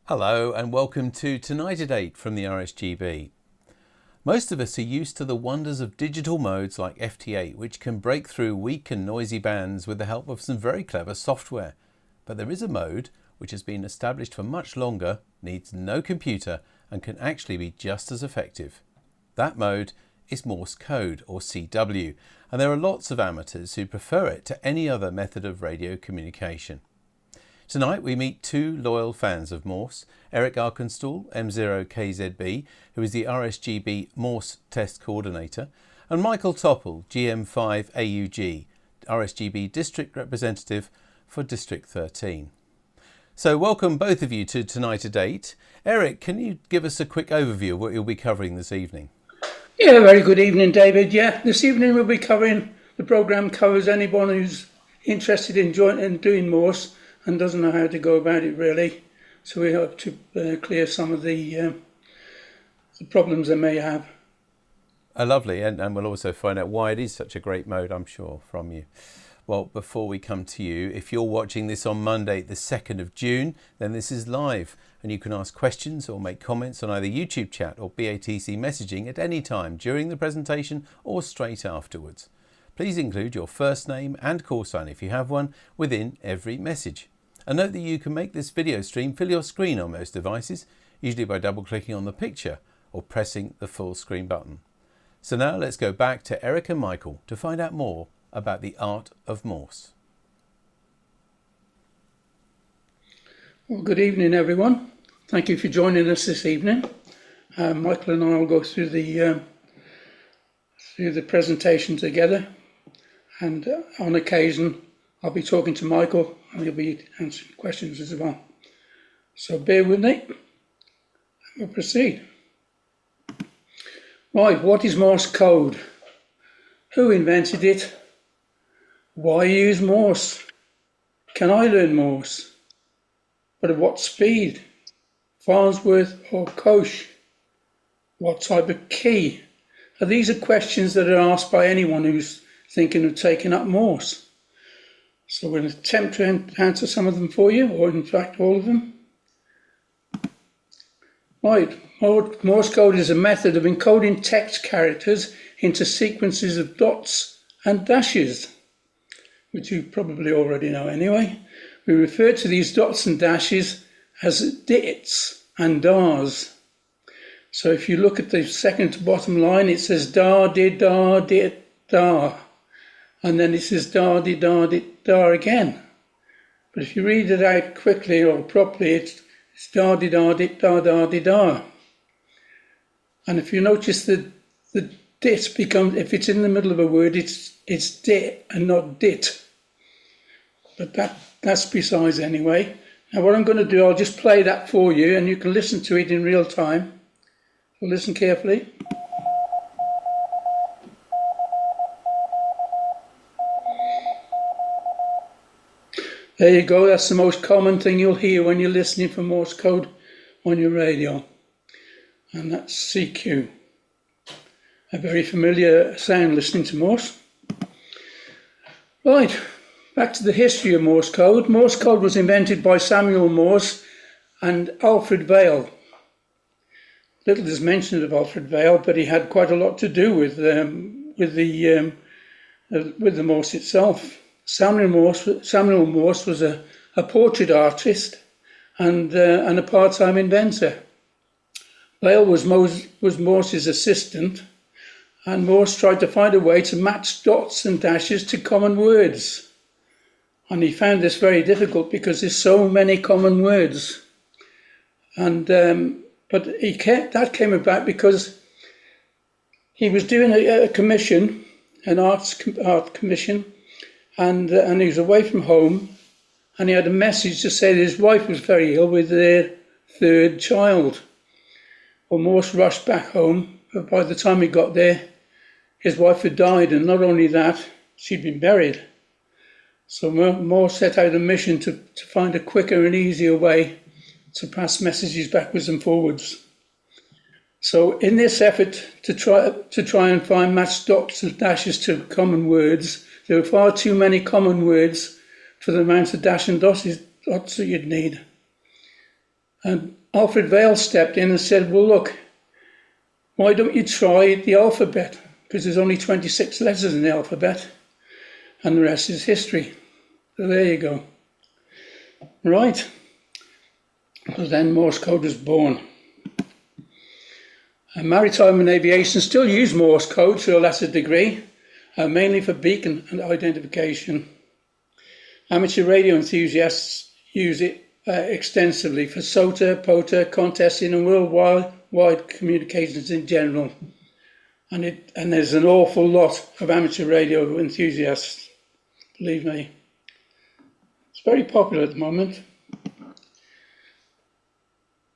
Hello and welcome to Tonight at 8 from the RSGB. Most of us are used to the wonders of digital modes like FT8, which can break through weak and noisy bands with the help of some very clever software. But there is a mode which has been established for much longer, needs no computer and can actually be just as effective. That mode is Morse Code, or CW, and there are lots of amateurs who prefer it to any other method of radio communication. Tonight we meet two loyal fans of Morse, Eric Arkinstall, M0KZB, who is the RSGB Morse Test Coordinator, and Michael Topple, GM5AUG, RSGB District Representative for District 13. So welcome both of you to Tonight at 8. Eric, can you give us a quick overview of what you'll be covering this evening? Yeah, very good evening, David. Yeah, this evening we'll be covering, the programme covers anyone who's interested in doing Morse and doesn't know how to go about it really. So we hope to clear some of the problems they may have. Lovely, and we'll also find out why it is such a great mode, I'm sure, from you. Well, before we come to you, if you're watching this on Monday, the 2nd of June, then this is live, and you can ask questions or make comments on either YouTube chat or BATC messaging at any time during the presentation or straight afterwards. Please include your first name and call sign if you have one within every message. And note that you can make this video stream fill your screen on most devices, usually by double-clicking on the picture or pressing the full screen button. So now let's go back to Eric and Michael to find out more about the art of Morse. Well, good evening, everyone. Thank you for joining us this evening. Michael and I will go through the presentation together, and on occasion I'll be talking to Michael and he'll be answering questions as well. So bear with me and we'll proceed. Right, what is Morse code? Who invented it? Why use Morse? Can I learn Morse? But at what speed? Farnsworth or Koch? What type of key? These are questions that are asked by anyone who's thinking of taking up Morse. So we'll attempt to answer some of them for you, or in fact all of them. Right, Morse code is a method of encoding text characters into sequences of dots and dashes, which you probably already know anyway. We refer to these dots and dashes as dits and dars. So if you look at the second to bottom line, it says dar, did, dar, dit, dar. And then it says dar, did, dar, dit, dar again. But if you read it out quickly or properly, it's dar, did, dar, dit, dar, dar, did, dar. And if you notice the dit becomes, if it's in the middle of a word, it's dit and not dit. But that's besides anyway. Now what I'm going to do, I'll just play that for you and you can listen to it in real time. So listen carefully. There you go, that's the most common thing you'll hear when you're listening for Morse code on your radio. And that's CQ. A very familiar sound listening to Morse. Right, back to the history of Morse code. Morse code was invented by Samuel Morse and Alfred Vail. Little is mentioned of Alfred Vail, but he had quite a lot to do with the Morse itself. Samuel Morse was a portrait artist and a part-time inventor. Vail was Morse's assistant, and Morse tried to find a way to match dots and dashes to common words. And he found this very difficult because there's so many common words. And but that came about because he was doing a commission, an art commission, and he was away from home, and he had a message to say that his wife was very ill with their third child. Well, Morse rushed back home, but by the time he got there, his wife had died, and not only that, she'd been buried. So Morse set out a mission to find a quicker and easier way to pass messages backwards and forwards. So in this effort to try and find matched dots and dashes to common words, there were far too many common words for the amount of dash and dots that you'd need. And Alfred Vail stepped in and said, well, look, why don't you try the alphabet? Because there's only 26 letters in the alphabet, and the rest is history. So there you go. Right. Well, then Morse code was born. And maritime and aviation still use Morse code to a lesser degree, mainly for beacon and identification. Amateur radio enthusiasts use it extensively for SOTA, POTA, contesting and worldwide communications in general. And there's an awful lot of amateur radio enthusiasts, believe me. It's very popular at the moment.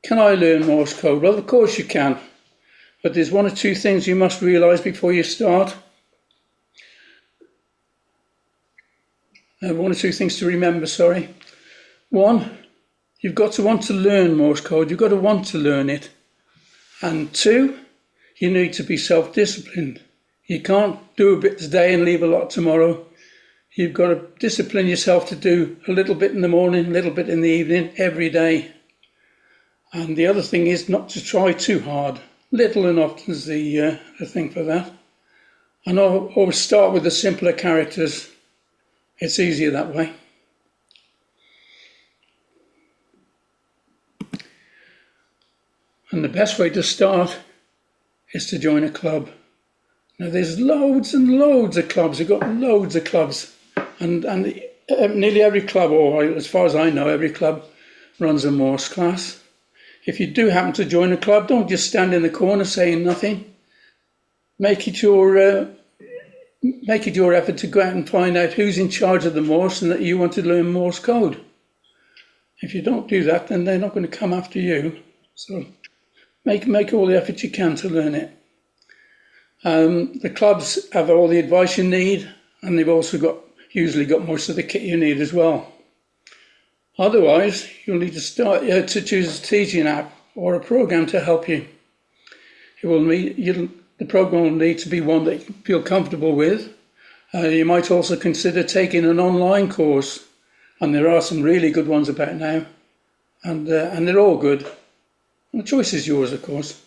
Can I learn Morse code? Well, of course you can. But there's one or two things you must realise before you start. One or two things to remember, sorry. One, you've got to want to learn Morse code. You've got to want to learn it. And two, you need to be self-disciplined. You can't do a bit today and leave a lot tomorrow. You've got to discipline yourself to do a little bit in the morning, a little bit in the evening, every day. And the other thing is not to try too hard. Little and often is the thing for that. And I'll always start with the simpler characters. It's easier that way. And the best way to start is to join a club. Now there's loads and loads of clubs. We've got loads of clubs. And nearly every club, or as far as I know, every club runs a Morse class. If you do happen to join a club, don't just stand in the corner saying nothing. Make it your effort to go out and find out who's in charge of the Morse and that you want to learn Morse code. If you don't do that, then they're not going to come after you. So make all the effort you can to learn it. The clubs have all the advice you need, and they've also usually got most of the kit you need as well. Otherwise, you'll need to choose a teaching app or a program to help you. The program will need to be one that you feel comfortable with. You might also consider taking an online course, and there are some really good ones about now, and they're all good. And the choice is yours, of course.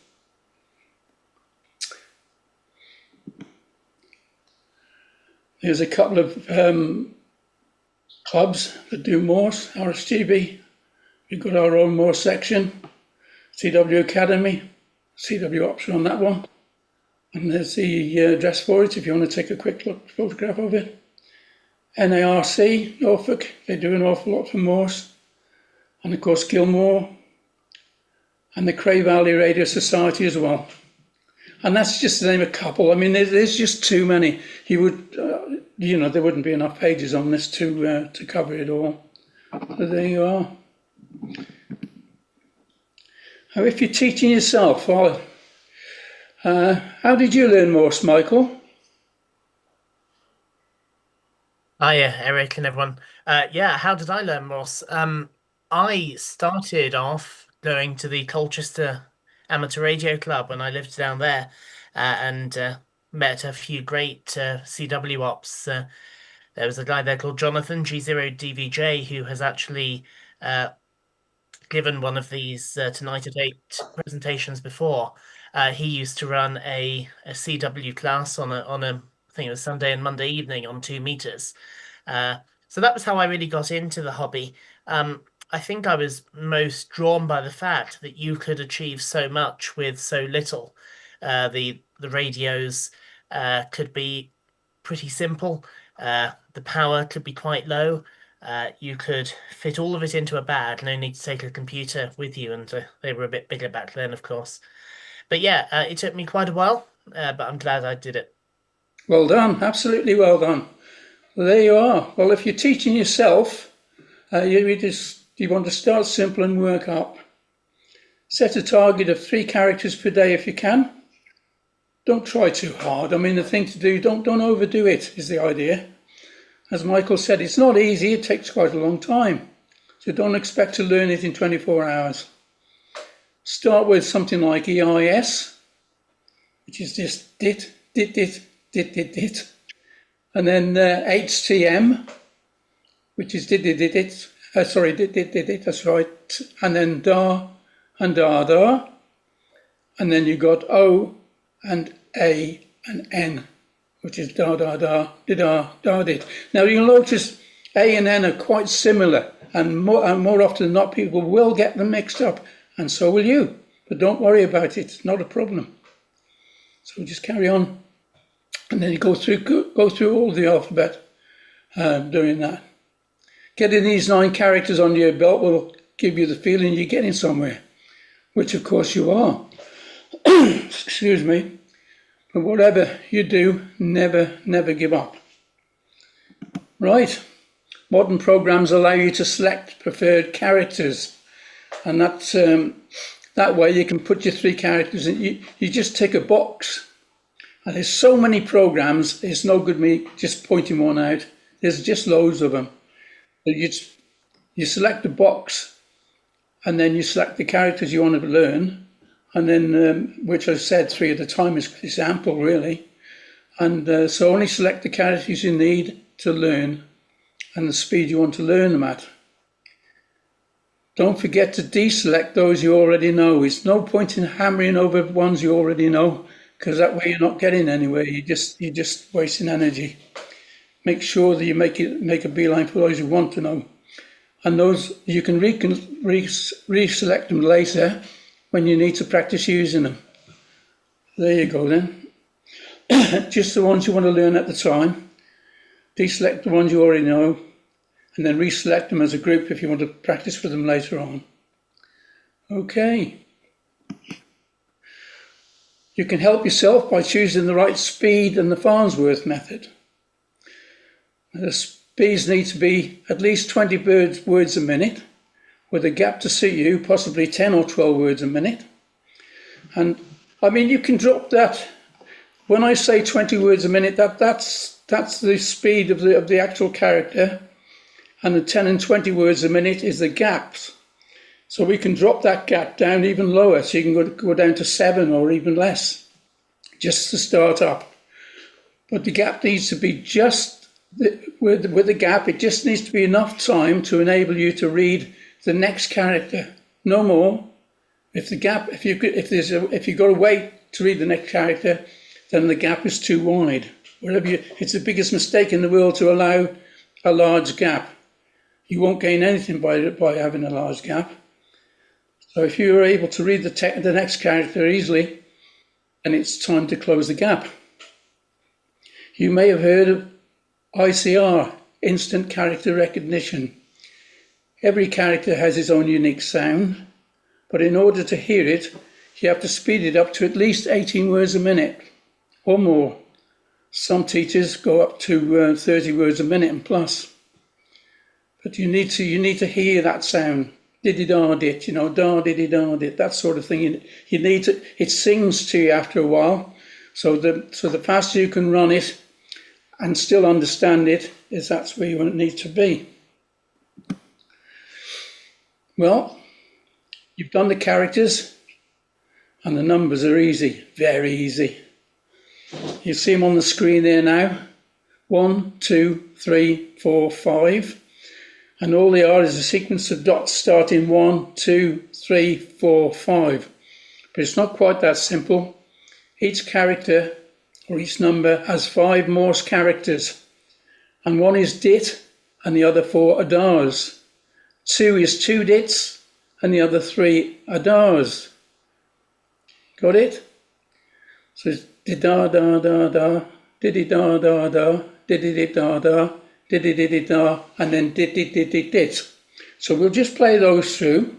There's a couple of clubs that do Morse, RSGB. We've got our own Morse section, CW Academy, CW option on that one. And there's the address for it if you want to take a quick look, photograph of it. NARC, Norfolk, they do an awful lot for Morse. And of course Gilmore and the Cray Valley Radio Society as well. And that's just to name a couple. I mean, there's just too many. There wouldn't be enough pages on this to cover it all. So there you are. Now, if you're teaching yourself, how did you learn Morse, Michael? Hiya, Eric and everyone. How did I learn Morse? I started off going to the Colchester Amateur Radio Club when I lived down there, and met a few great CW ops. There was a guy there called Jonathan G0DVJ who has actually given one of these Tonight at 8 presentations before. He used to run a CW class on a I think it was Sunday and Monday evening on 2 meters. So that was how I really got into the hobby. I think I was most drawn by the fact that you could achieve so much with so little. The radios could be pretty simple. The power could be quite low. You could fit all of it into a bag, no need to take a computer with you, and they were a bit bigger back then, of course. But yeah, it took me quite a while, but I'm glad I did it. Well done, absolutely well done. Well, there you are. Well, if you're teaching yourself, you want to start simple and work up. Set a target of 3 characters per day if you can. Don't try too hard. I mean, the thing to do, don't overdo it, is the idea. As Michael said, it's not easy. It takes quite a long time. So don't expect to learn it in 24 hours. Start with something like EIS, which is just dit. And then HTM, which is dit. Sorry, dit, dit, dit, dit, that's right. And then da and da, da. And then you got O and A and N, which is da, da, da, di, da, da, dit. Now you'll notice A and N are quite similar, and more often than not, people will get them mixed up, and so will you. But don't worry about it, it's not a problem. So just carry on. And then you go through all the alphabet doing that. Getting these 9 characters under your belt will give you the feeling you're getting somewhere, which of course you are. Excuse me. But whatever you do, never give up. Right. Modern programs allow you to select preferred characters, and that way you can put your 3 characters in. You just tick a box. And there's so many programs, it's no good me just pointing one out. There's just loads of them. You select the box, and then you select the characters you want to learn, and then, which I said 3 at a time is ample, really. And so only select the characters you need to learn and the speed you want to learn them at. Don't forget to deselect those you already know. It's no point in hammering over ones you already know, because that way you're not getting anywhere. You're just wasting energy. Make sure that you make a beeline for those you want to know, and those you can reselect them later when you need to practice using them. There you go then. Just the ones you want to learn at the time. Deselect the ones you already know, and then reselect them as a group if you want to practice with them later on. Okay. You can help yourself by choosing the right speed and the Farnsworth method. The speeds need to be at least 20 words a minute, with a gap to suit you, possibly 10 or 12 words a minute. And I mean, you can drop that. When I say 20 words a minute, that's the speed of the actual character, and the 10 and 20 words a minute is the gaps. So we can drop that gap down even lower, so you can go down to 7 or even less, just to start up. But the gap needs to be just with the gap. It just needs to be enough time to enable you to read the next character, no more. If you've got to wait to read the next character, then the gap is too wide. It's the biggest mistake in the world to allow a large gap. You won't gain anything by having a large gap. So if you are able to read the next character easily, then it's time to close the gap. You may have heard of ICR, Instant Character Recognition. Every character has its own unique sound, but in order to hear it, you have to speed it up to at least 18 words a minute or more. Some teachers go up to 30 words a minute and plus. But you need to hear that sound. Diddy-da-dit, da-diddy-da-dit, that sort of thing. You need to, it sings to you after a while. So the faster you can run it and still understand it, that's where you need to be. Well, you've done the characters, and the numbers are easy, very easy. You see them on the screen there now. 1, 2, 3, 4, 5. And all they are is a sequence of dots starting 1, 2, 3, 4, 5. But it's not quite that simple. Each character or each number has 5 Morse characters, and one is dit and the other 4 are DARS. 2 is 2 dits and the other 3 are DARS. Got it? So it's di-da-da-da-da, di-di-da-da-da, di-di-di-da-da, di-di-di-di-da, and then dit-dit-dit-dit-dit. So we'll just play those through,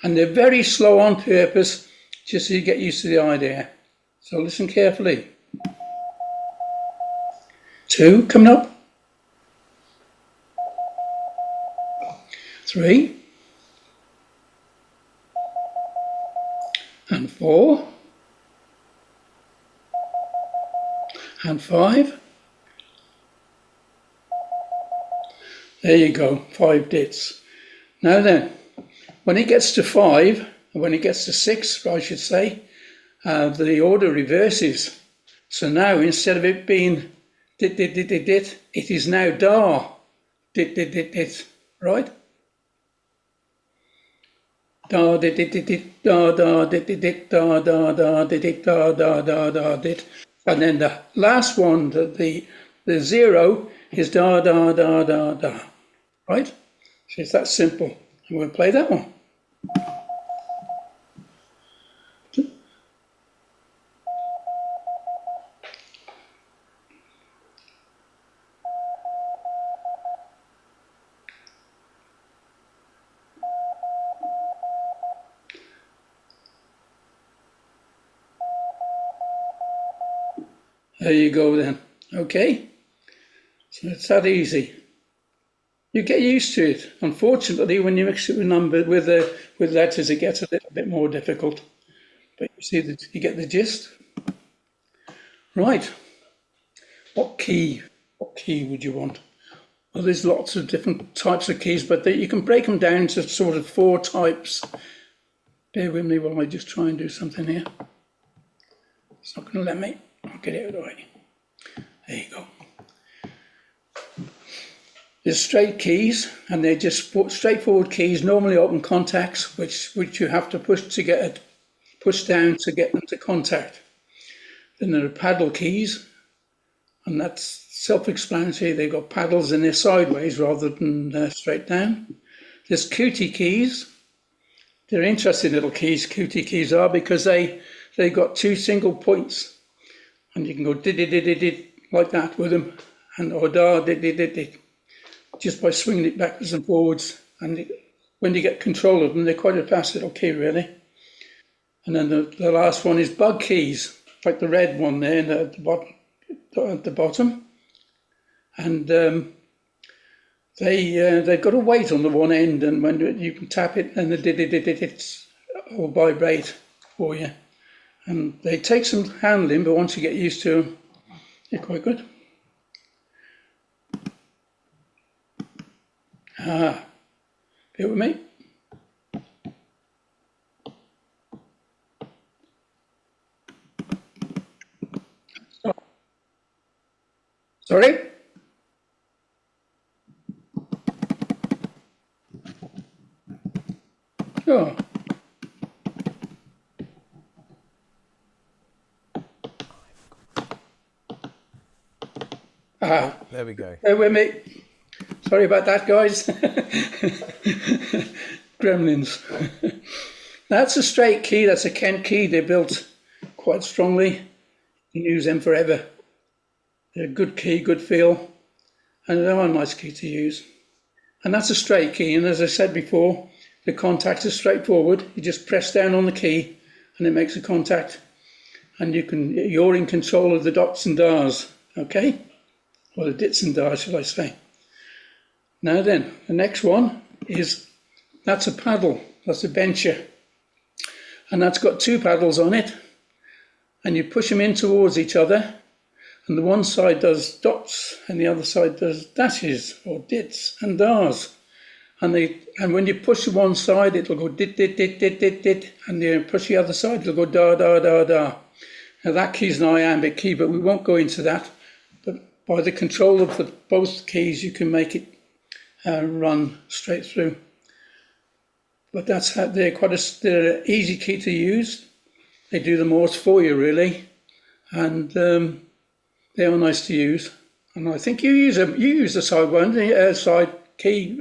and they're very slow on purpose, just so you get used to the idea. So listen carefully. 2 coming up. 3. And 4. And 5. There you go, 5 dits. Now then, when it gets to 5, and when it gets to 6, I should say, the order reverses. So now, instead of it being dit, dit, dit, dit, dit, it is now da, dit, dit, dit, dit, right? da dit dit dit dit da da dit dit dit da da da dit dit da da da da dit, and then the last one, the zero is da da da da da, right? So it's that simple. I'm going to play that one. There you go then. Okay, so it's that easy. You get used to it. Unfortunately, when you mix it with letters, it gets a little bit more difficult. But you see that you get the gist. Right. What key would you want? Well, there's lots of different types of keys, but you can break them down to sort of 4 types. Bear with me while I just try and do something here. It's not going to let me. I'll get it out of the way. There you go. There's straight keys, and they're just straightforward keys, normally open contacts, which you have to push down to get them to contact. Then there are paddle keys, and that's self-explanatory. They've got paddles and they're sideways rather than straight down. There's QT keys. They're interesting little keys, QT keys are, because they've got 2 single points, and you can go did like that with them, and or da did just by swinging it backwards and forwards. And when you get control of them, they're quite a fast little key, really. And then the last one is bug keys, like the red one there at the bottom. And they've got a weight on the one end, and when you can tap it, and it will vibrate for you. And they take some handling, but once you get used to them, they're quite good. Bear with me. Sorry? Oh. There we go. Bear with me. Sorry about that, guys. Gremlins. That's a straight key. That's a Kent key. They're built quite strongly. You can use them forever. They're a good key, good feel, and they're a nice key to use. And that's a straight key. And as I said before, the contact is straightforward. You just press down on the key, and it makes a contact. And you're in control of the dots and dars. Okay, or the dits and dars, shall I say? Now then, the next one that's a paddle. That's a bencher, and that's got 2 paddles on it, and you push them in towards each other, and the one side does dots and the other side does dashes or dits and dars, and when you push one side, it'll go dit dit dit dit dit dit, and you push the other side, it'll go da da da da. Now that key's an iambic key, but we won't go into that. But by the control of both keys, you can make it run straight through. But that's how they're an easy key to use. They do the Morse for you, really, and they are nice to use. And I think you use the side one, the side key,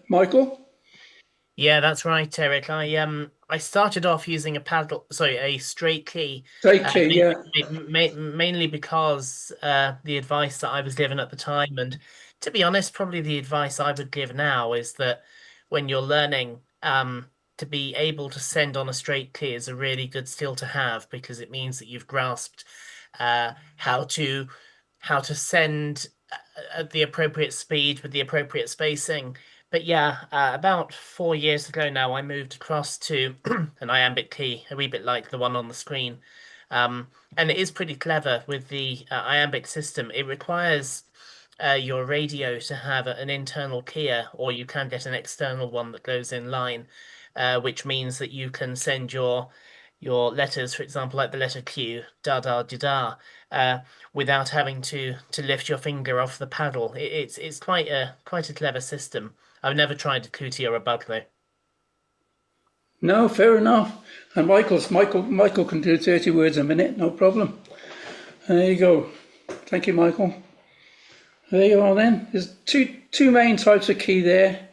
Michael. Yeah, that's right, Eric. I started off using a straight key. Straight key, yeah. Mainly because the advice that I was given at the time, and to be honest, probably the advice I would give now is that when you're learning, to be able to send on a straight key is a really good skill to have, because it means that you've grasped how to send at the appropriate speed with the appropriate spacing. But yeah, about 4 years ago now, I moved across to an iambic key, a wee bit like the one on the screen. And it is pretty clever with the iambic system. It requires your radio to have an internal keyer, or you can get an external one that goes in line, which means that you can send your letters, for example, like the letter Q, da da da da, without having to lift your finger off the paddle. It's quite a clever system. I've never tried a QT or a bug though. No, fair enough. And Michael can do 30 words a minute, no problem. There you go. Thank you, Michael. There you are then. There's two main types of key there.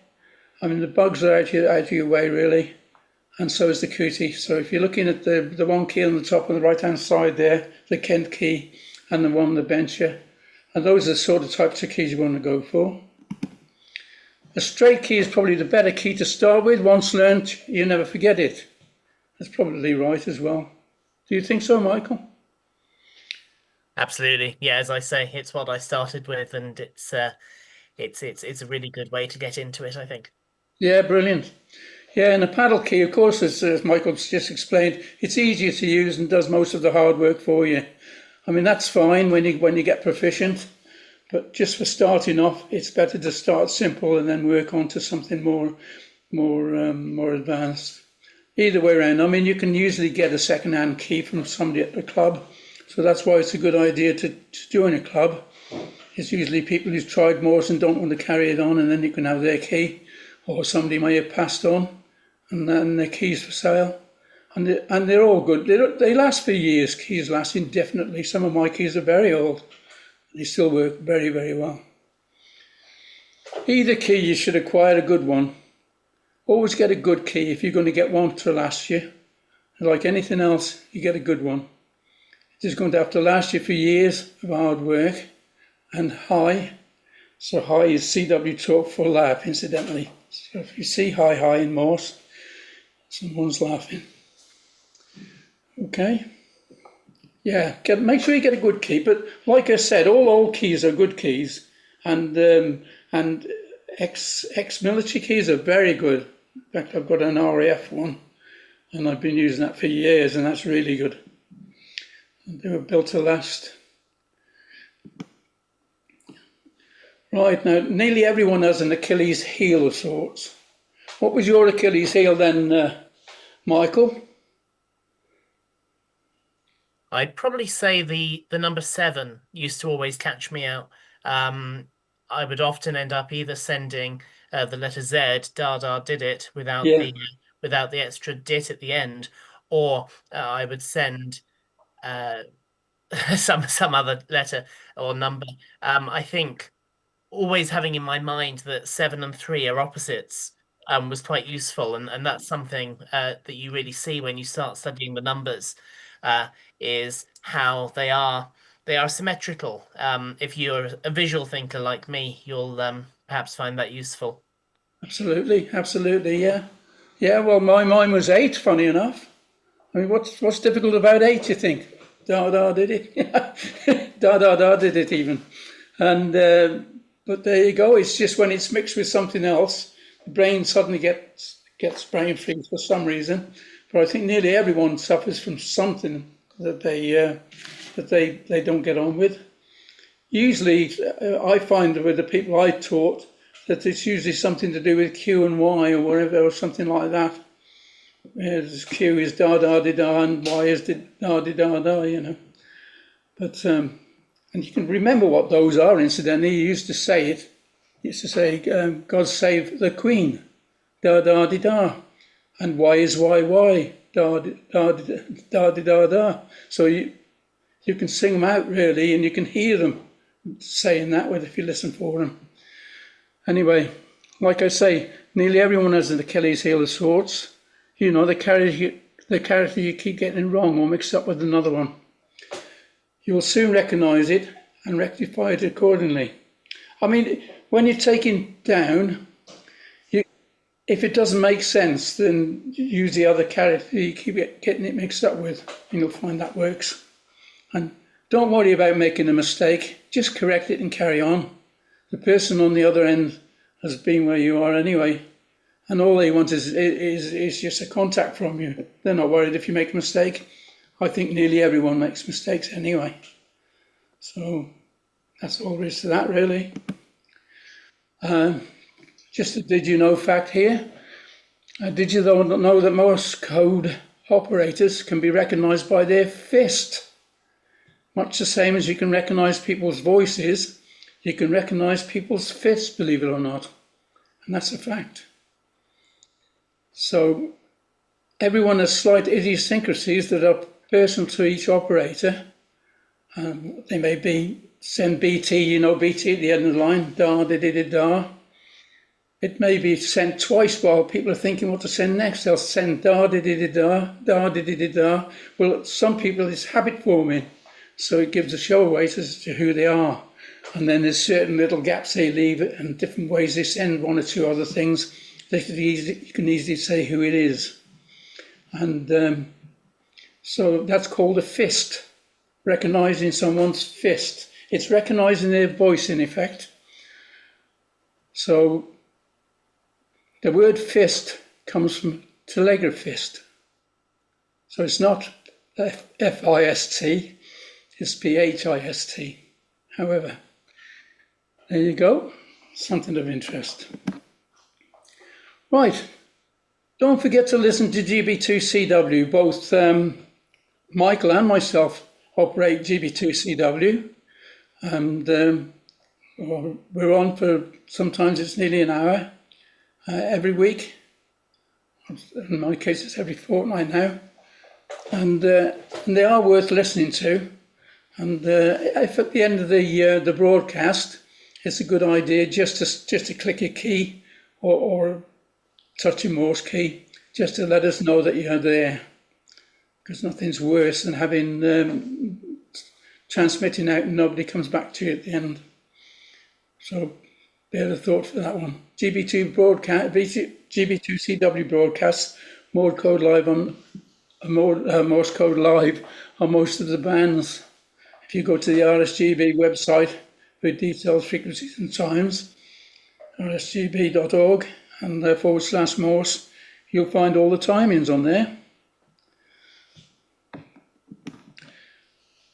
I mean, the bugs are out of your way, really. And so is the QT. So if you're looking at the one key on the top on the right-hand side there, the Kent key, and the one on the bench here, and those are the sort of types of keys you want to go for. A straight key is probably the better key to start with. Once learned, you never forget it. That's probably right as well. Do you think so, Michael? Absolutely. Yeah, as I say, it's what I started with, and it's a really good way to get into it, I think. Yeah, brilliant. Yeah, and a paddle key, of course, as Michael's just explained, it's easier to use and does most of the hard work for you. I mean, that's fine when you get proficient, but just for starting off, it's better to start simple and then work on to something more advanced. Either way around, I mean, you can usually get a second-hand key from somebody at the club, so that's why it's a good idea to join a club. It's usually people who've tried Morse and don't want to carry it on, and then you can have their key, or somebody may have passed on, and then their keys for sale. And they're all good. They last for years. Keys last indefinitely. Some of my keys are very old. They still work very, very well. Either key, you should acquire a good one. Always get a good key if you're going to get one to last you. Like anything else, you get a good one. It is going to have to last you for years of hard work. And high. So high is CW talk for laugh, incidentally. So if you see high in Morse, someone's laughing. Okay. Yeah, make sure you get a good key. But like I said, all old keys are good keys, and ex-military keys are very good. In fact, I've got an RAF one, and I've been using that for years, and that's really good. And they were built to last. Right, now, nearly everyone has an Achilles heel of sorts. What was your Achilles heel then, Michael? I'd probably say the number 7 used to always catch me out. I would often end up either sending the letter Z, da did it, without the extra dit at the end, or I would send some other letter or number. I think always having in my mind that 7 and 3 are opposites was quite useful, and that's something that you really see when you start studying the numbers. Is how they are symmetrical. If you're a visual thinker like me, you'll perhaps find that useful. Absolutely, yeah. Yeah, well, my mine was 8, funny enough. I mean, what's difficult about 8, you think? Da did it. Da did it even. And but there you go. It's just when it's mixed with something else, the brain suddenly gets brain freeze for some reason. But I think nearly everyone suffers from something that they don't get on with. Usually, I find with the people I taught that it's usually something to do with Q and Y or whatever, or something like that. Q is da and Y is da, you know. But and you can remember what those are. Incidentally, you used to say it. You used to say, "God save the Queen," da. And Y is YY, da. So you can sing them out really, and you can hear them saying that way if you listen for them. Anyway, like I say, nearly everyone has an Achilles heel of sorts. You know, the character you keep getting wrong or mixed up with another one. You'll soon recognise it and rectify it accordingly. I mean, when you're taking down, if it doesn't make sense, then use the other character you keep getting it mixed up with, and you'll find that works. And don't worry about making a mistake. Just correct it and carry on. The person on the other end has been where you are anyway, and all they want is just a contact from you. They're not worried if you make a mistake. I think nearly everyone makes mistakes anyway. So that's all there is to that, really. Just a did you know fact here. Did you know that Morse code operators can be recognised by their fist? Much the same as you can recognise people's voices, you can recognise people's fists, believe it or not. And that's a fact. So everyone has slight idiosyncrasies that are personal to each operator. They may be send BT, BT at the end of the line, da-di-di-di-da. It may be sent twice while people are thinking what to send next. They'll send da-di-di-di-da, da-di-di-di-da. Well, some people it's habit forming, so it gives a show away as to who they are. And then there's certain little gaps they leave and different ways they send one or two other things. You can easily say who it is. And so that's called a fist, recognizing someone's fist. It's recognizing their voice, in effect. So the word fist comes from telegraphist. So it's not F-I-S-T, it's P-H-I-S-T. However, there you go, something of interest. Right, don't forget to listen to GB2CW. Both Michael and myself operate GB2CW, and we're on for, sometimes it's nearly an hour every week. In my case, it's every fortnight now, and they are worth listening to. And if at the end of the broadcast, it's a good idea just to click a key or touch a Morse key, just to let us know that you're there, because nothing's worse than having transmitting out and nobody comes back to you at the end. So bear the thought for that one. GB2CW broadcasts Morse Code live on Morse Code live on most of the bands. If you go to the RSGB website for details, frequencies and times, rsgb.org and /Morse, you'll find all the timings on there.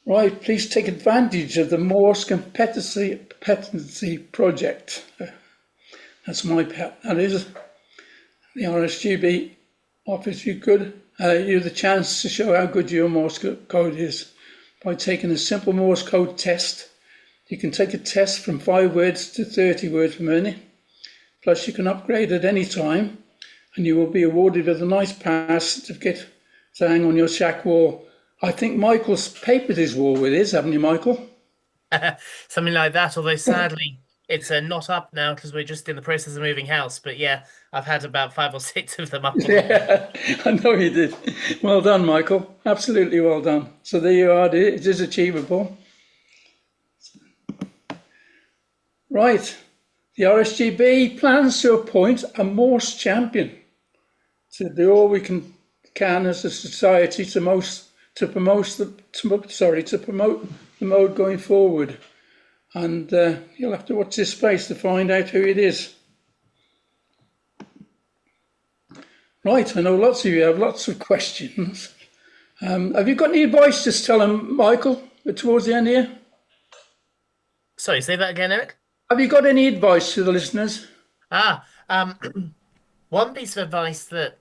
Right, please take advantage of the Morse Competency Project. That's my pet. That is the RSGB offers you the chance to show how good your Morse code is by taking a simple Morse code test. You can take a test from 5 words to 30 words per minute. Plus, you can upgrade at any time, and you will be awarded with a nice pass certificate to hang on your shack wall. I think Michael's papered his wall with his, haven't you, Michael? Something like that, although sadly it's not up now because we're just in the process of moving house. But yeah, I've had about 5 or 6 of them up. Yeah, I know you did. Well done, Michael. Absolutely well done. So there you are. It is achievable. Right. The RSGB plans to appoint a Morse champion to do all we can as a society to promote the mode going forward. And you'll have to watch this space to find out who it is. Right, I know lots of you have lots of questions. Have you got any advice? Just tell them, Michael, towards the end here. Sorry, say that again, Eric. Have you got any advice to the listeners? One piece of advice that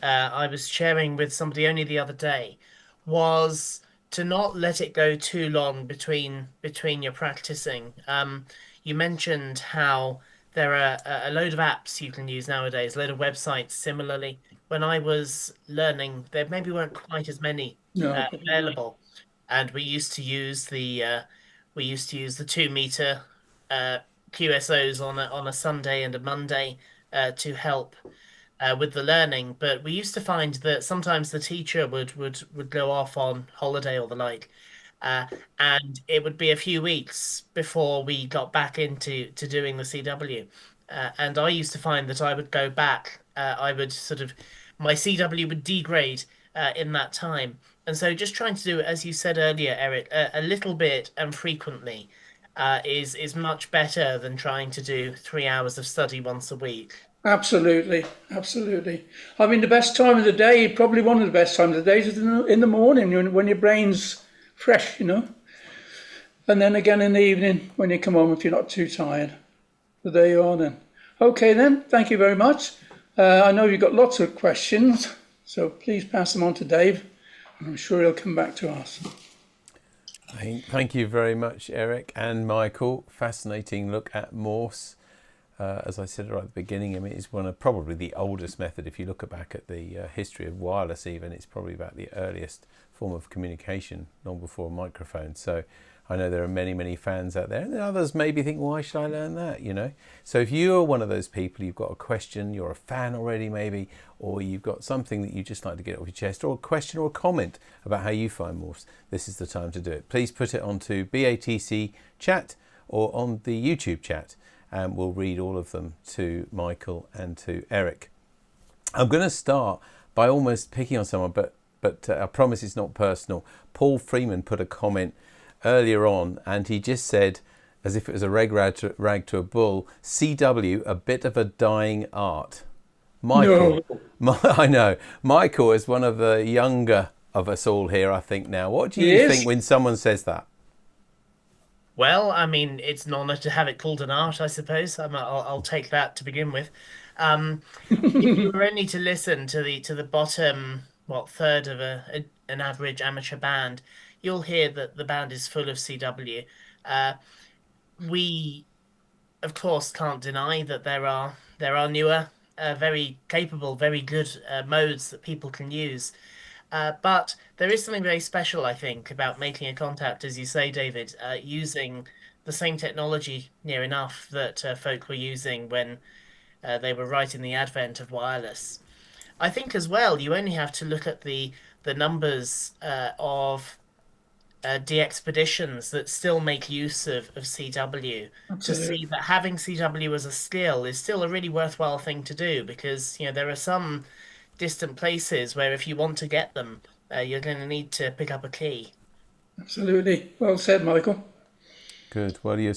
I was sharing with somebody only the other day was to not let it go too long between your practicing. You mentioned how there are a load of apps you can use nowadays, a load of websites. Similarly, when I was learning, there maybe weren't quite as many available, and we used to use the 2-meter QSOs on a Sunday and a Monday to help with the learning. But we used to find that sometimes the teacher would go off on holiday or the like, and it would be a few weeks before we got back into doing the CW. And I used to find that I would go back, my CW would degrade in that time. And so just trying to do, as you said earlier, Eric, a little bit and frequently is much better than trying to do 3 hours of study once a week. Absolutely, absolutely. I mean, the best time of the day, probably one of the best times of the day is in the morning when your brain's fresh, and then again in the evening when you come home if you're not too tired. So there you are then. Okay then, thank you very much. I know you've got lots of questions, so please pass them on to Dave, and I'm sure he'll come back to us. Thank you very much, Eric and Michael. Fascinating look at Morse. as I said right at the beginning, I mean, it's one of probably the oldest method. If you look back at the history of wireless even, it's probably about the earliest form of communication, long before a microphone. So I know there are many, many fans out there, and others maybe think, why should I learn that, you know? So if you're one of those people, you've got a question, you're a fan already maybe, or you've got something that you just like to get off your chest, or a question or a comment about how you find Morse, this is the time to do it. Please put it onto BATC chat or on the YouTube chat, and we'll read all of them to Michael and to Eric. I'm going to start by almost picking on someone, but I promise it's not personal. Paul Freeman put a comment earlier on, and he just said, as if it was a rag to a bull, CW, a bit of a dying art. Michael, No. I know. Michael is one of the younger of us all here, I think now. What do you think when someone says that? Well, I mean, it's an honour to have it called an art, I suppose. I'll take that to begin with. If you were only to listen to the bottom, third of an average amateur band, you'll hear that the band is full of CW. We, of course, can't deny that there are newer, very capable, very good modes that people can use. But there is something very special, I think, about making a contact, as you say, David, using the same technology near enough that folk were using when they were right in the advent of wireless. I think as well, you only have to look at the numbers of de-expeditions that still make use of CW to see that having CW as a skill is still a really worthwhile thing to do, because there are some distant places where if you want to get them, you're going to need to pick up a key. Absolutely. Well said, Michael. Good. Well, you're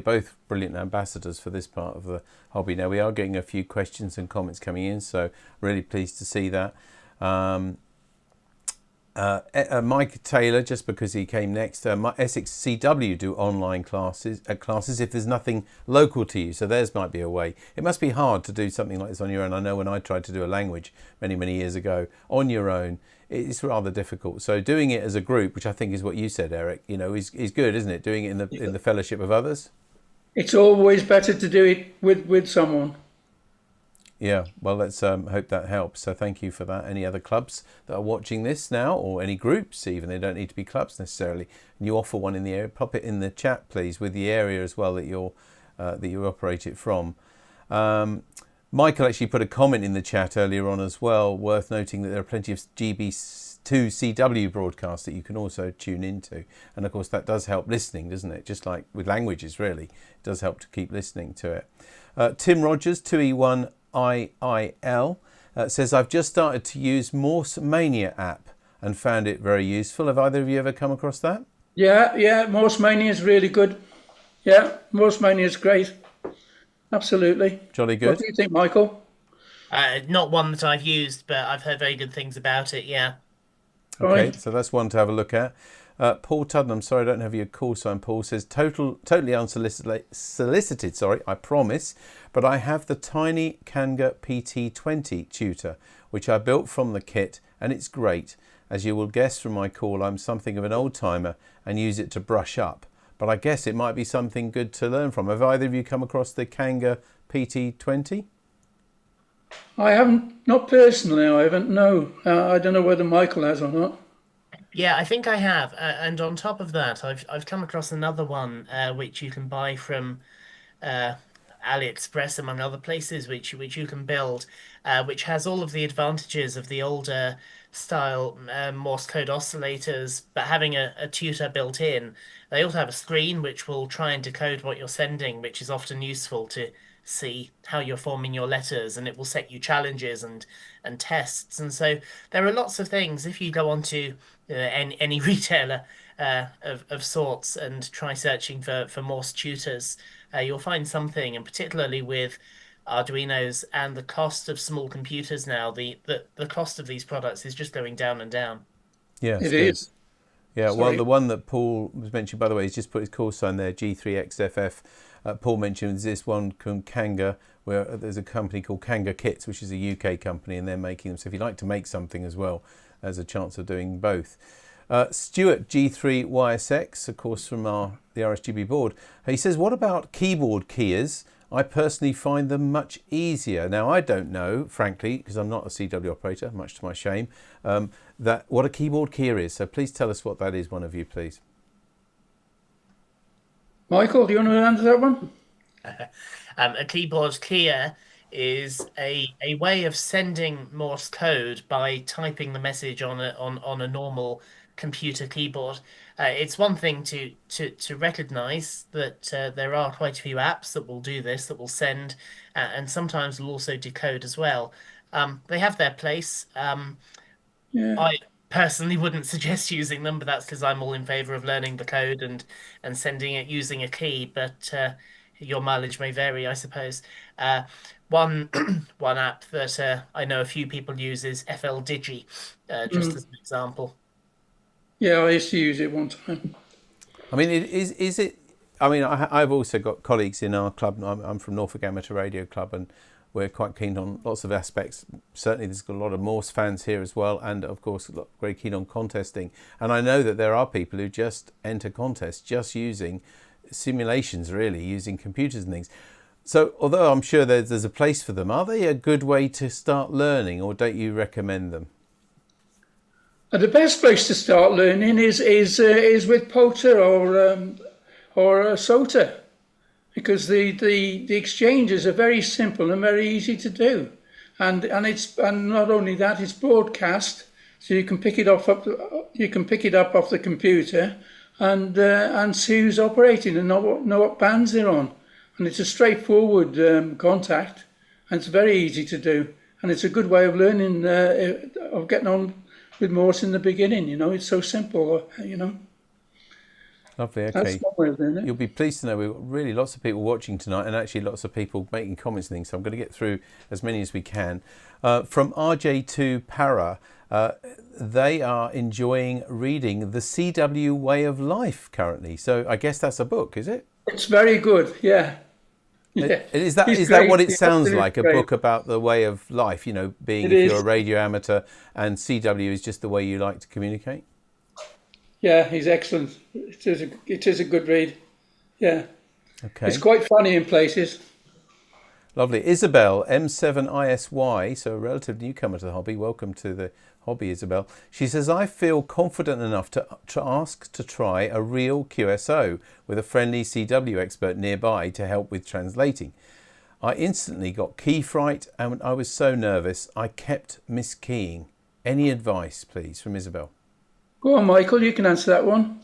both brilliant ambassadors for this part of the hobby. Now, we are getting a few questions and comments coming in, so really pleased to see that. Mike Taylor, just because he came next, Essex CW do online classes if there's nothing local to you, so theirs might be a way. It must be hard to do something like this on your own. I know when I tried to do a language many years ago on your own, it's rather difficult. So doing it as a group, which I think is what you said, Eric, is good, isn't it? Doing it in the fellowship of others. It's always better to do it with someone. Yeah, well, let's hope that helps. So thank you for that. Any other clubs that are watching this now, or any groups even, they don't need to be clubs necessarily, and you offer one in the area, pop it in the chat, please, with the area as well that you operate it from. Michael actually put a comment in the chat earlier on as well, worth noting that there are plenty of GB2 CW broadcasts that you can also tune into. And of course, that does help listening, doesn't it? Just like with languages, really. It does help to keep listening to it. Tim Rogers, 2E1 IIL, says, I've just started to use Morse Mania app and found it very useful. Have either of you ever come across that? Yeah, Morse Mania is really good. Yeah, Morse Mania is great. Absolutely. Jolly good. What do you think, Michael? Not one that I've used, but I've heard very good things about it, yeah. Okay, so that's one to have a look at. Paul Tuddenham, sorry I don't have your call sign, Paul, says, totally unsolicited, I promise, but I have the tiny Kanga PT20 tutor, which I built from the kit, and it's great. As you will guess from my call, I'm something of an old-timer and use it to brush up, but I guess it might be something good to learn from. Have either of you come across the Kanga PT20? I haven't, not personally, I haven't, no. I don't know whether Michael has or not. Yeah, I think I have, and on top of that, I've come across another one which you can buy from AliExpress, among other places, which you can build, which has all of the advantages of the older style Morse code oscillators, but having a tutor built in. They also have a screen which will try and decode what you're sending, which is often useful to see how you're forming your letters, and it will set you challenges and tests. And so there are lots of things. If you go onto any retailer of sorts and try searching for Morse tutors, you'll find something. And particularly with Arduinos and the cost of small computers now, the cost of these products is just going down and down. Yeah, it is. Yeah, well, the one that Paul was mentioned, by the way, he's just put his call sign there, G3XFF. Paul mentioned this one from Kanga, where there's a company called Kanga Kits, which is a UK company, and they're making them. So if you'd like to make something as well, there's a chance of doing both. Stuart G3YSX, of course, from the RSGB board. He says, what about keyboard keyers? I personally find them much easier. Now, I don't know, frankly, because I'm not a CW operator, much to my shame, that what a keyboard keyer is. So please tell us what that is, one of you, please. Michael, do you want to answer that one? A keyboard keyer is a way of sending Morse code by typing the message on a normal computer keyboard. It's one thing to recognize that there are quite a few apps that will do this, that will send, and sometimes will also decode as well. They have their place. Yeah. I personally wouldn't suggest using them, but that's because I'm all in favor of learning the code and sending it using a key. But your mileage may vary, I suppose. One one app that I know a few people use is FL Digi, just as an example. Yeah, I used to use it one time. I mean, is it? I mean, I've also got colleagues in our club. I'm from Norfolk Amateur Radio Club, and we're quite keen on lots of aspects. Certainly, there's a lot of Morse fans here as well, and of course, very keen on contesting. And I know that there are people who just enter contests just using simulations, really, using computers and things. So, although I'm sure there's a place for them, are they a good way to start learning, or don't you recommend them? The best place to start learning is with Potter or SOTA, because the exchanges are very simple and very easy to do, and not only that, it's broadcast, so you can pick it up off the computer and see who's operating and know what bands they're on, and it's a straightforward contact, and it's very easy to do, and it's a good way of learning of getting on with Morse in the beginning. It's so simple. Lovely. Okay. That's one way of doing it. You'll be pleased to know we've got really lots of people watching tonight, and actually lots of people making comments and things. So I'm going to get through as many as we can. From RJ2 Para, they are enjoying reading The CW Way of Life currently. So I guess that's a book, is it? It's very good. Yeah. Yeah. Is that what it sounds like? A book about the way of life? Being if you're a radio amateur, and CW is just the way you like to communicate. Yeah, he's excellent. It is a good read. Yeah. Okay. It's quite funny in places. Lovely. Isabel, M7ISY, so a relative newcomer to the hobby. Welcome to the hobby, Isabel. She says, I feel confident enough to ask to try a real QSO with a friendly CW expert nearby to help with translating. I instantly got key fright and I was so nervous I kept miskeying. Any advice, please, from Isabel? Go on, Michael, you can answer that one.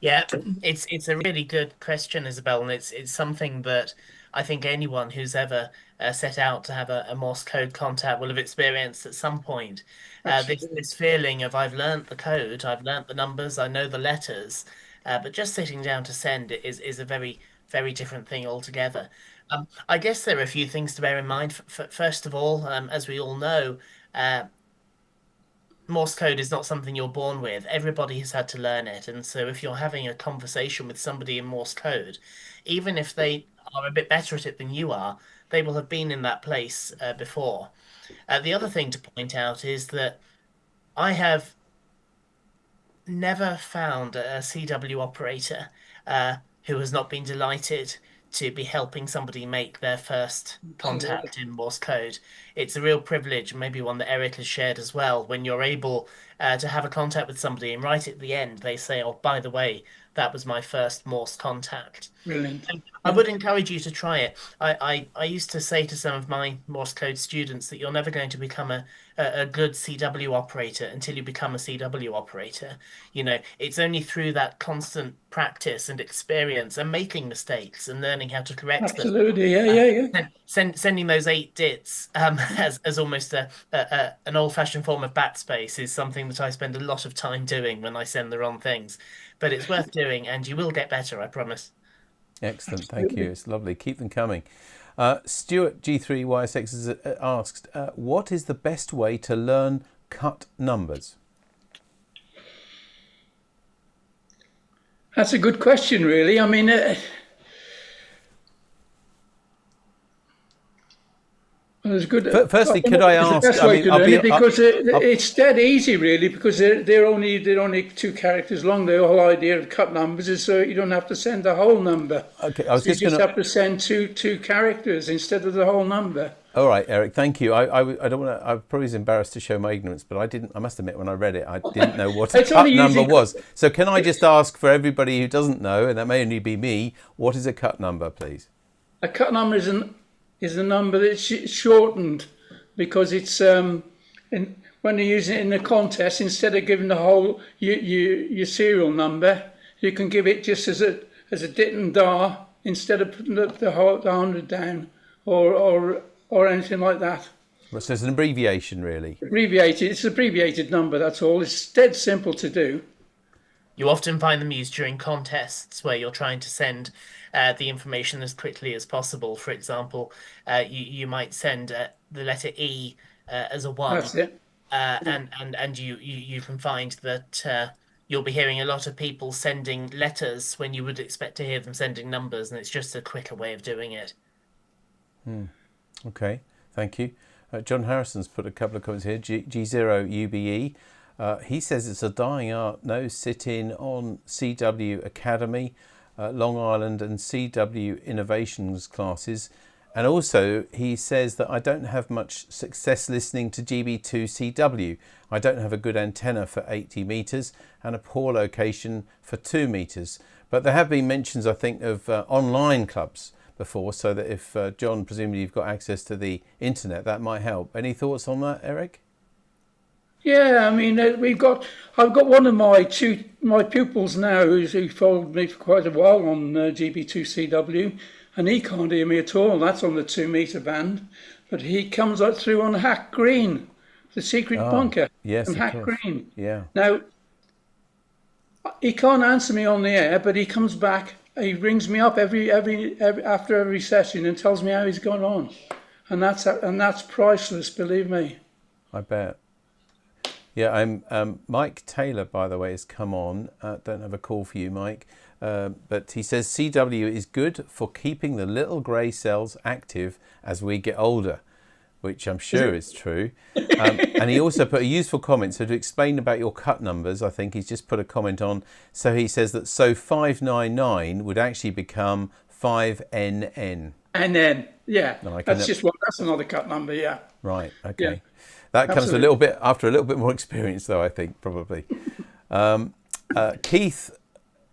Yeah, it's a really good question, Isabel, and it's something that I think anyone who's ever set out to have a Morse code contact will have experienced at some point. This feeling of I've learnt the code, I've learnt the numbers, I know the letters, but just sitting down to send is a very, very different thing altogether. I guess there are a few things to bear in mind. First of all, as we all know, Morse code is not something you're born with. Everybody has had to learn it. And so if you're having a conversation with somebody in Morse code, even if they are a bit better at it than you are, they will have been in that place before. The other thing to point out is that I have never found a CW operator who has not been delighted to be helping somebody make their first contact in Morse code. It's a real privilege, maybe one that Eric has shared as well, when you're able to have a contact with somebody and right at the end they say, oh, by the way, that was my first Morse contact. Brilliant. And I would encourage you to try it. I used to say to some of my Morse code students that you're never going to become a good CW operator until you become a CW operator. It's only through that constant practice and experience and making mistakes and learning how to correct them. Absolutely, yeah. Sending those 8 dits as almost an old-fashioned form of backspace is something that I spend a lot of time doing when I send the wrong things. But it's worth doing, and you will get better, I promise. Excellent, thank you. It's lovely. Keep them coming. Stuart G3YSX has asked, what is the best way to learn cut numbers? That's a good question, really. I mean, Well, it's good. Firstly, could I It's the ask? best way to learn it because it's dead easy, really, because they're only 2 characters long. The whole idea of cut numbers is so you don't have to send the whole number. Okay, I was so you just have to send two characters instead of the whole number. All right, Eric, thank you. I don't want to. I probably was embarrassed to show my ignorance, but I must admit, when I read it, I didn't know what a cut number was. So can I just ask for everybody who doesn't know, and that may only be me, what is a cut number, please? A cut number is a number that's shortened because it's when you're using it in a contest, instead of giving the whole your serial number, you can give it just as a dit and dar instead of putting the 100 down or anything like that. So it's an abbreviation, really. It's an abbreviated number, that's all. It's dead simple to do. You often find them used during contests where you're trying to send the information as quickly as possible. For example, you might send the letter E as a 1. That's it. And you can find that you'll be hearing a lot of people sending letters when you would expect to hear them sending numbers, and it's just a quicker way of doing it. Okay, thank you. John Harrison's put a couple of comments here. G0UBE. He says it's a dying art. No sit-in on CW Academy, Long Island and CW Innovations classes. And also he says that I don't have much success listening to GB2CW. I don't have a good antenna for 80 meters and a poor location for 2 meters. But there have been mentions, I think, of online clubs before, so that if John, presumably you've got access to the internet, that might help. Any thoughts on that, Eric? Yeah, I mean, I've got one of my pupils now who followed me for quite a while on GB2CW, and he can't hear me at all. That's on the 2 meter band, but he comes out through on Hack Green, the secret bunker. Yes, on Hack Green. Yeah. Now, he can't answer me on the air, but he comes back. He rings me up every after every session and tells me how he's gone on, and that's priceless. Believe me. I bet. Yeah, I'm Mike Taylor, by the way, has come on. Don't have a call for you, Mike, but he says CW is good for keeping the little grey cells active as we get older, which I'm sure is true. And he also put a useful comment. So to explain about your cut numbers, I think he's just put a comment on. So he says that 599 would actually become 5NN. NN, yeah. No, that's another cut number, yeah. Right. Okay. Yeah. That comes a little bit after a little bit more experience, though, I think, probably. Keith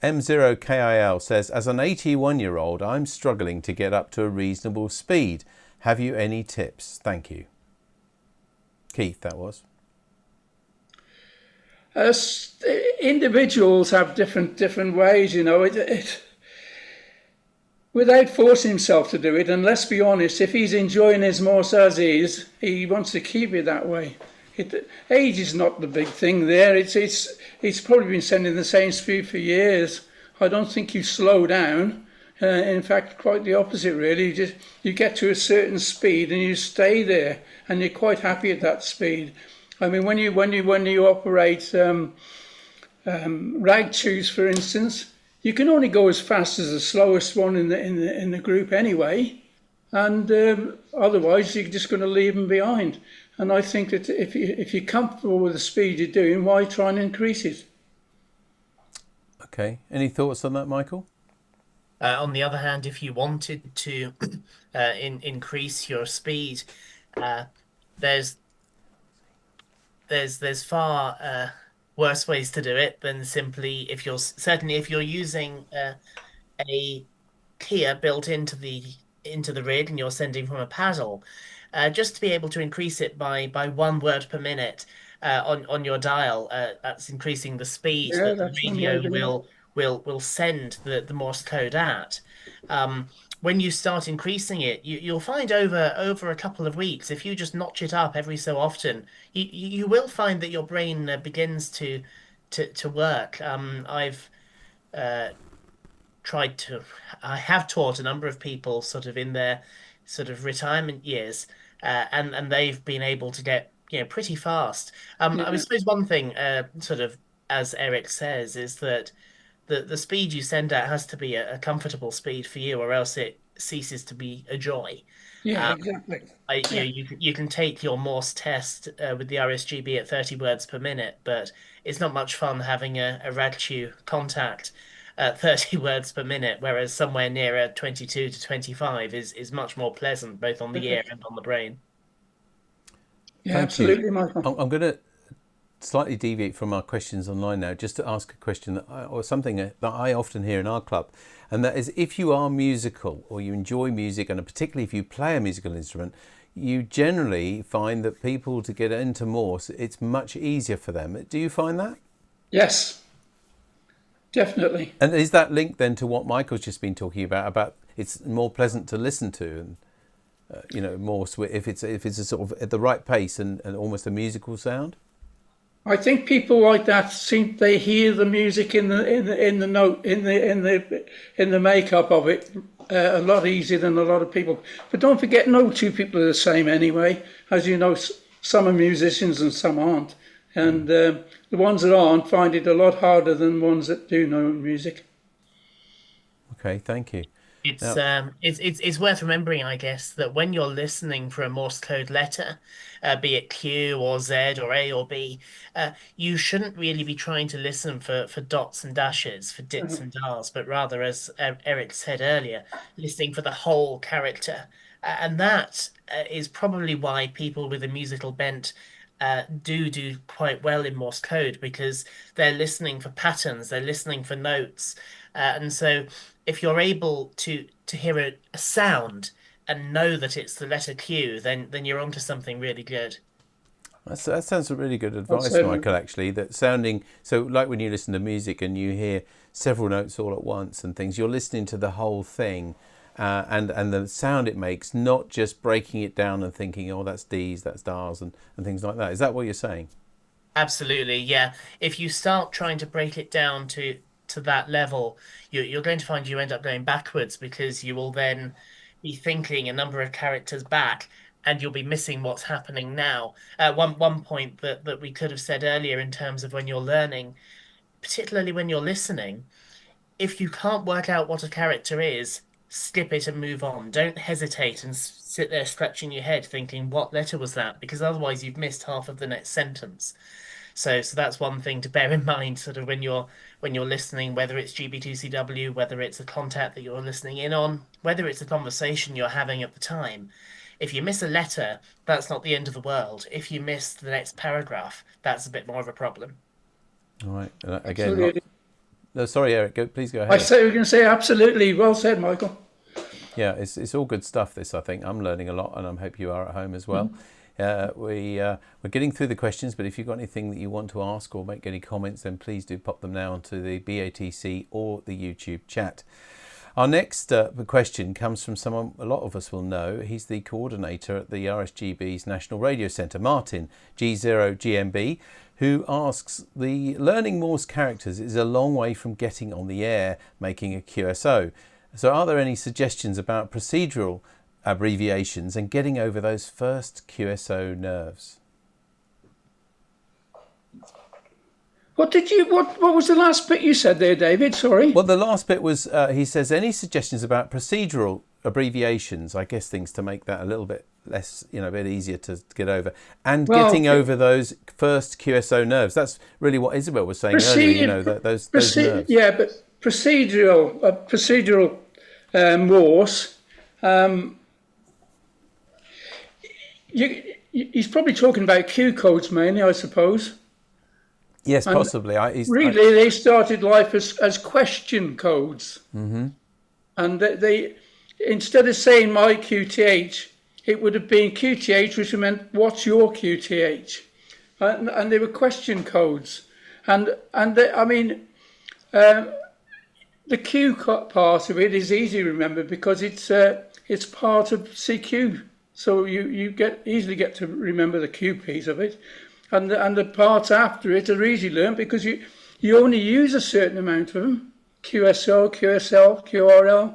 M0KIL says, as an 81-year-old, I'm struggling to get up to a reasonable speed. Have you any tips? Thank you. Keith, that was. Individuals have different ways, you know. Without forcing himself to do it, and let's be honest, if he's enjoying his Morse as is, he wants to keep it that way. Age is not the big thing there. He's probably been sending the same speed for years. I don't think you slow down. In fact, quite the opposite, really. You get to a certain speed and you stay there, and you're quite happy at that speed. I mean, when you operate rag chews, for instance, you can only go as fast as the slowest one in the group anyway, and otherwise you're just going to leave them behind. And I think that if you're comfortable with the speed you're doing, why try and increase it? Okay. Any thoughts on that, Michael? On the other hand, if you wanted to increase your speed, there's far worse ways to do it than simply if you're using a keyer built into the rig and you're sending from a paddle, just to be able to increase it by 1 word per minute on your dial. That's increasing the speed that the radio will send the Morse code at. When you start increasing it, you'll find over a couple of weeks, if you just notch it up every so often, you will find that your brain begins to work. I have taught a number of people sort of in their sort of retirement years, and they've been able to get pretty fast. I suppose one thing, sort of as Eric says, is that the speed you send out has to be a comfortable speed for you, or else it ceases to be a joy. Yeah, exactly. Yeah. You can take your Morse test with the RSGB at 30 words per minute, but it's not much fun having a RADTU contact at 30 words per minute, whereas somewhere nearer 22 to 25 is much more pleasant, both on the ear and on the brain. Yeah, Thank absolutely, you. Michael. I'm going to slightly deviate from our questions online now, just to ask a question or something that I often hear in our club, and that is, if you are musical or you enjoy music, and particularly if you play a musical instrument, you generally find that people, to get into Morse, it's much easier for them. Do you find that? Yes, definitely. And is that linked then to what Michael's just been talking about it's more pleasant to listen to, and Morse, if it's a sort of at the right pace and almost a musical sound? I think people like that think they hear the music in the note in the makeup of it a lot easier than a lot of people. But don't forget, no two people are the same anyway. As you know, some are musicians and some aren't, and the ones that aren't find it a lot harder than ones that do know music. Okay, thank you. It's worth remembering, I guess, that when you're listening for a Morse code letter, be it Q or Z or A or B, you shouldn't really be trying to listen for dots and dashes, for dits and dars, but rather, as Eric said earlier, listening for the whole character. And that is probably why people with a musical bent do quite well in Morse code, because they're listening for patterns, they're listening for notes. And so if you're able to hear a sound and know that it's the letter Q, then you're onto something really good. That sounds really good advice, Michael, actually. That sounding, so like when you listen to music and you hear several notes all at once and things, you're listening to the whole thing and the sound it makes, not just breaking it down and thinking, oh, that's Ds, that's Dars and things like that. Is that what you're saying? Absolutely, yeah. If you start trying to break it down to that level, you're going to find you end up going backwards, because you will then be thinking a number of characters back and you'll be missing what's happening now. One point that we could have said earlier in terms of when you're learning, particularly when you're listening, if you can't work out what a character is, skip it and move on. Don't hesitate and sit there scratching your head thinking, what letter was that? Because otherwise you've missed half of the next sentence. So that's one thing to bear in mind, sort of when you're listening, whether it's GB2CW, whether it's a contact that you're listening in on, whether it's a conversation you're having at the time. If you miss a letter, that's not the end of the world. If you miss the next paragraph, that's a bit more of a problem. All right. Again, no, sorry, Eric. Please go ahead. I say we're going to say absolutely. Well said, Michael. Yeah, it's all good stuff. This, I think, I'm learning a lot, and I hope you are at home as well. We're getting through the questions, but if you've got anything that you want to ask or make any comments, then please do pop them now onto the BATC or the YouTube chat. Our next question comes from someone a lot of us will know. He's the coordinator at the RSGB's National Radio Centre, Martin, G0GMB, who asks, the learning Morse characters is a long way from getting on the air, making a QSO. So are there any suggestions about procedural abbreviations and getting over those first QSO nerves? What was the last bit you said there, David? Sorry. Well, the last bit was, he says, any suggestions about procedural abbreviations, I guess things to make that a little bit less, a bit easier to get over, and getting over those first QSO nerves. That's really what Isabel was saying earlier, those nerves. Yeah, but procedural Morse, he's probably talking about Q codes mainly, I suppose. Yes, possibly. They started life as question codes. Mm-hmm. And they instead of saying my QTH, it would have been QTH, which meant what's your QTH? And they were question codes. The Q part of it is easy to remember because it's part of CQ. So you easily get to remember the Q piece of it. And the parts after it are easy to learn because you only use a certain amount of them. QSO, QSL, QRL.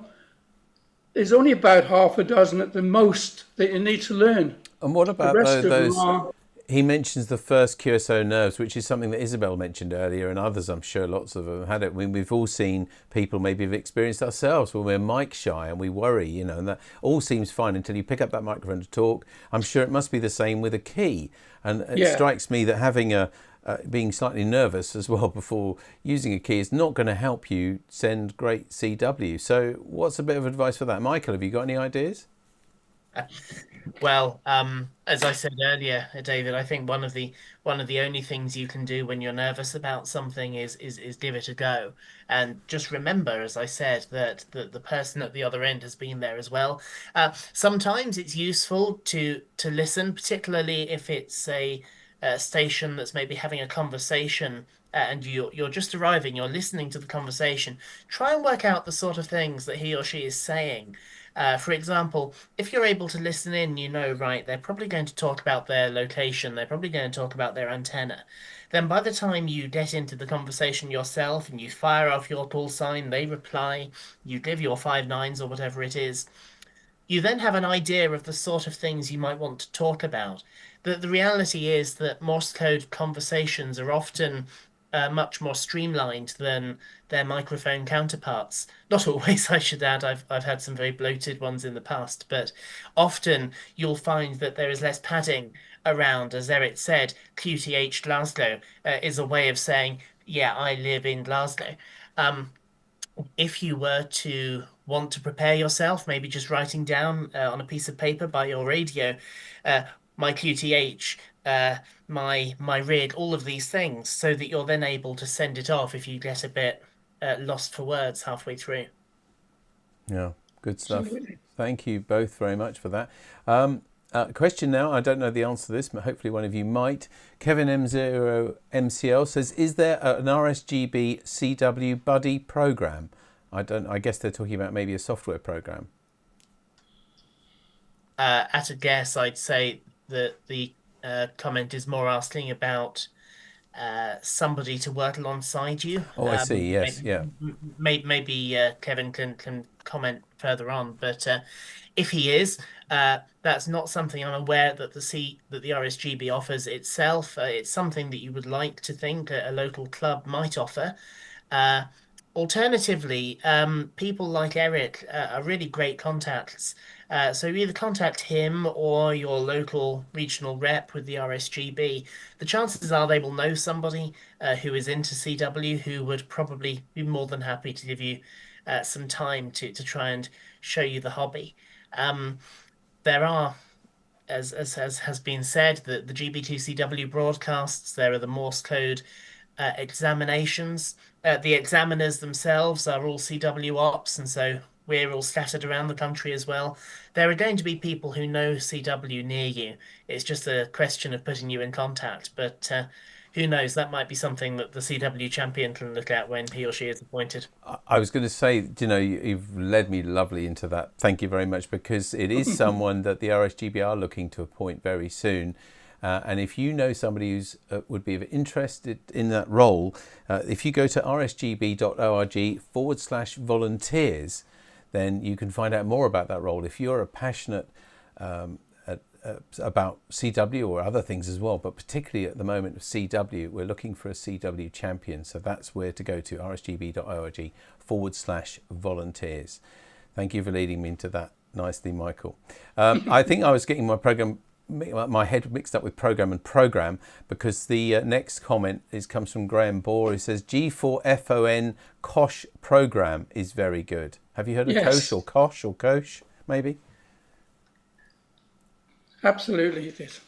There's only about half a dozen at the most that you need to learn. And what about those? He mentions the first QSO nerves, which is something that Isabel mentioned earlier, and others, I'm sure lots of them had it. We've all seen people maybe have experienced ourselves when we're mic shy and we worry, and that all seems fine until you pick up that microphone to talk. I'm sure it must be the same with a key. And it strikes me that having being slightly nervous as well before using a key is not going to help you send great CW. So what's a bit of advice for that? Michael, have you got any ideas? Well, as I said earlier, David, I think one of the only things you can do when you're nervous about something is give it a go, and just remember, as I said, that the person at the other end has been there as well. Sometimes it's useful to listen, particularly if it's a station that's maybe having a conversation. And you're just arriving, you're listening to the conversation. Try and work out the sort of things that he or she is saying. For example, if you're able to listen in, right, they're probably going to talk about their location, they're probably going to talk about their antenna. Then by the time you get into the conversation yourself and you fire off your call sign, they reply, you give your 5 nines or whatever it is, you then have an idea of the sort of things you might want to talk about. The reality is that Morse code conversations are often much more streamlined than their microphone counterparts. Not always, I should add. I've had some very bloated ones in the past, but often you'll find that there is less padding around. As Eric said, QTH Glasgow is a way of saying, yeah, I live in Glasgow. If you were to want to prepare yourself, maybe just writing down on a piece of paper by your radio, my QTH, my rig, all of these things, so that you're then able to send it off if you get a bit lost for words halfway through. Yeah, good stuff. Absolutely. Thank you both very much for that. Question now, I don't know the answer to this, but hopefully one of you might. Kevin M0MCL says, is there an RSGB CW buddy program? I guess they're talking about maybe a software program. At a guess, I'd say that the comment is more asking about somebody to work alongside you. Oh, I see. Yes, Maybe Kevin can comment further on, but if he is, that's not something I'm aware that the RSGB offers itself. It's something that you would like to think a local club might offer. Alternatively, people like Eric are really great contacts. So either contact him or your local regional rep with the RSGB. The chances are they will know somebody who is into CW who would probably be more than happy to give you some time to try and show you the hobby. There are, as has been said, the GB2CW broadcasts. There are the Morse code examinations. The examiners themselves are all CW ops, and so we're all scattered around the country as well. There are going to be people who know CW near you. It's just a question of putting you in contact, but who knows, that might be something that the CW champion can look at when he or she is appointed. I was going to say, you've led me lovely into that. Thank you very much, because it is someone that the RSGB are looking to appoint very soon. And if you know somebody who's would be interested in that role, if you go to rsgb.org/volunteers, then you can find out more about that role. If you're a passionate about CW or other things as well, but particularly at the moment of CW, we're looking for a CW champion. So that's where to go to, rsgb.org/volunteers. Thank you for leading me into that nicely, Michael. I think I was getting my head mixed up with program and program, because the next comment comes from Graham Bohr, who says G4FON Kosh program is very good. Have you heard of Kosh or Kosh or Kosh, maybe? Absolutely, it is.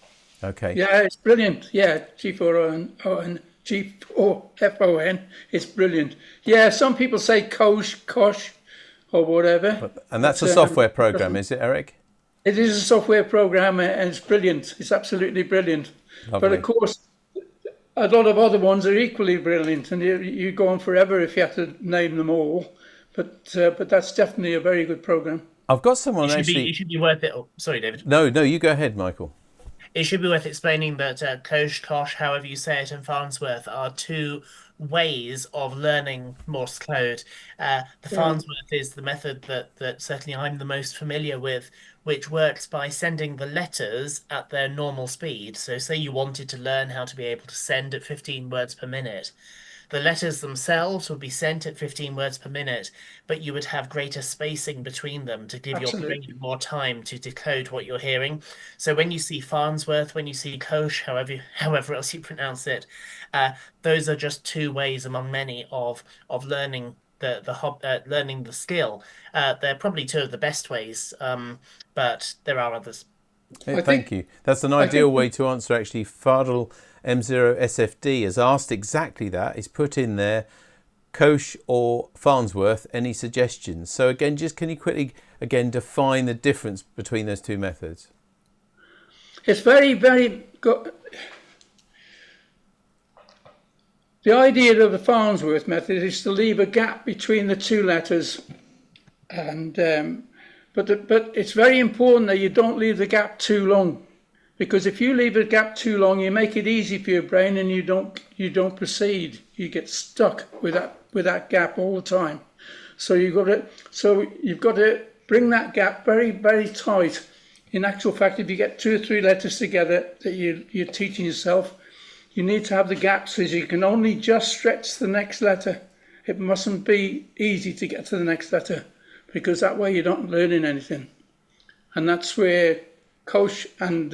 Okay. Yeah, it's brilliant. Yeah, G4FON, it's brilliant. Yeah, some people say Kosh, or whatever. And that's a software program, is it, Eric? It is a software program, and it's brilliant. It's absolutely brilliant. Lovely. But of course, a lot of other ones are equally brilliant, and you go on forever if you have to name them all. But that's definitely a very good program. I've got someone it should be worth it. Oh, sorry, David. No, you go ahead, Michael. It should be worth explaining that Kosh, however you say it, and Farnsworth are two ways of learning Morse code. The Farnsworth is the method that certainly I'm the most familiar with, which works by sending the letters at their normal speed. So say you wanted to learn how to be able to send at 15 words per minute. The letters themselves would be sent at 15 words per minute, but you would have greater spacing between them to give your brain Absolutely. more time to decode what you're hearing. So when you see Farnsworth, when you see Koch, however else you pronounce it, those are just two ways among many of learning learning the skill. They're probably two of the best ways, but there are others. Thank you. That's an ideal way to answer, actually. Fardal M0KZB has asked exactly that. He's put in there, Koch or Farnsworth, any suggestions? So again, just can you quickly, again, define the difference between those two methods? It's very, very good. The idea of the Farnsworth method is to leave a gap between the two letters, and but it's very important that you don't leave the gap too long, because if you leave a gap too long, you make it easy for your brain, and you don't proceed. You get stuck with that gap all the time. So you've got to bring that gap very, very tight. In actual fact, if you get 2 or 3 letters together that you're teaching yourself, you need to have the gaps so you can only just stretch the next letter. It mustn't be easy to get to the next letter, because that way you're not learning anything. And that's where Koch and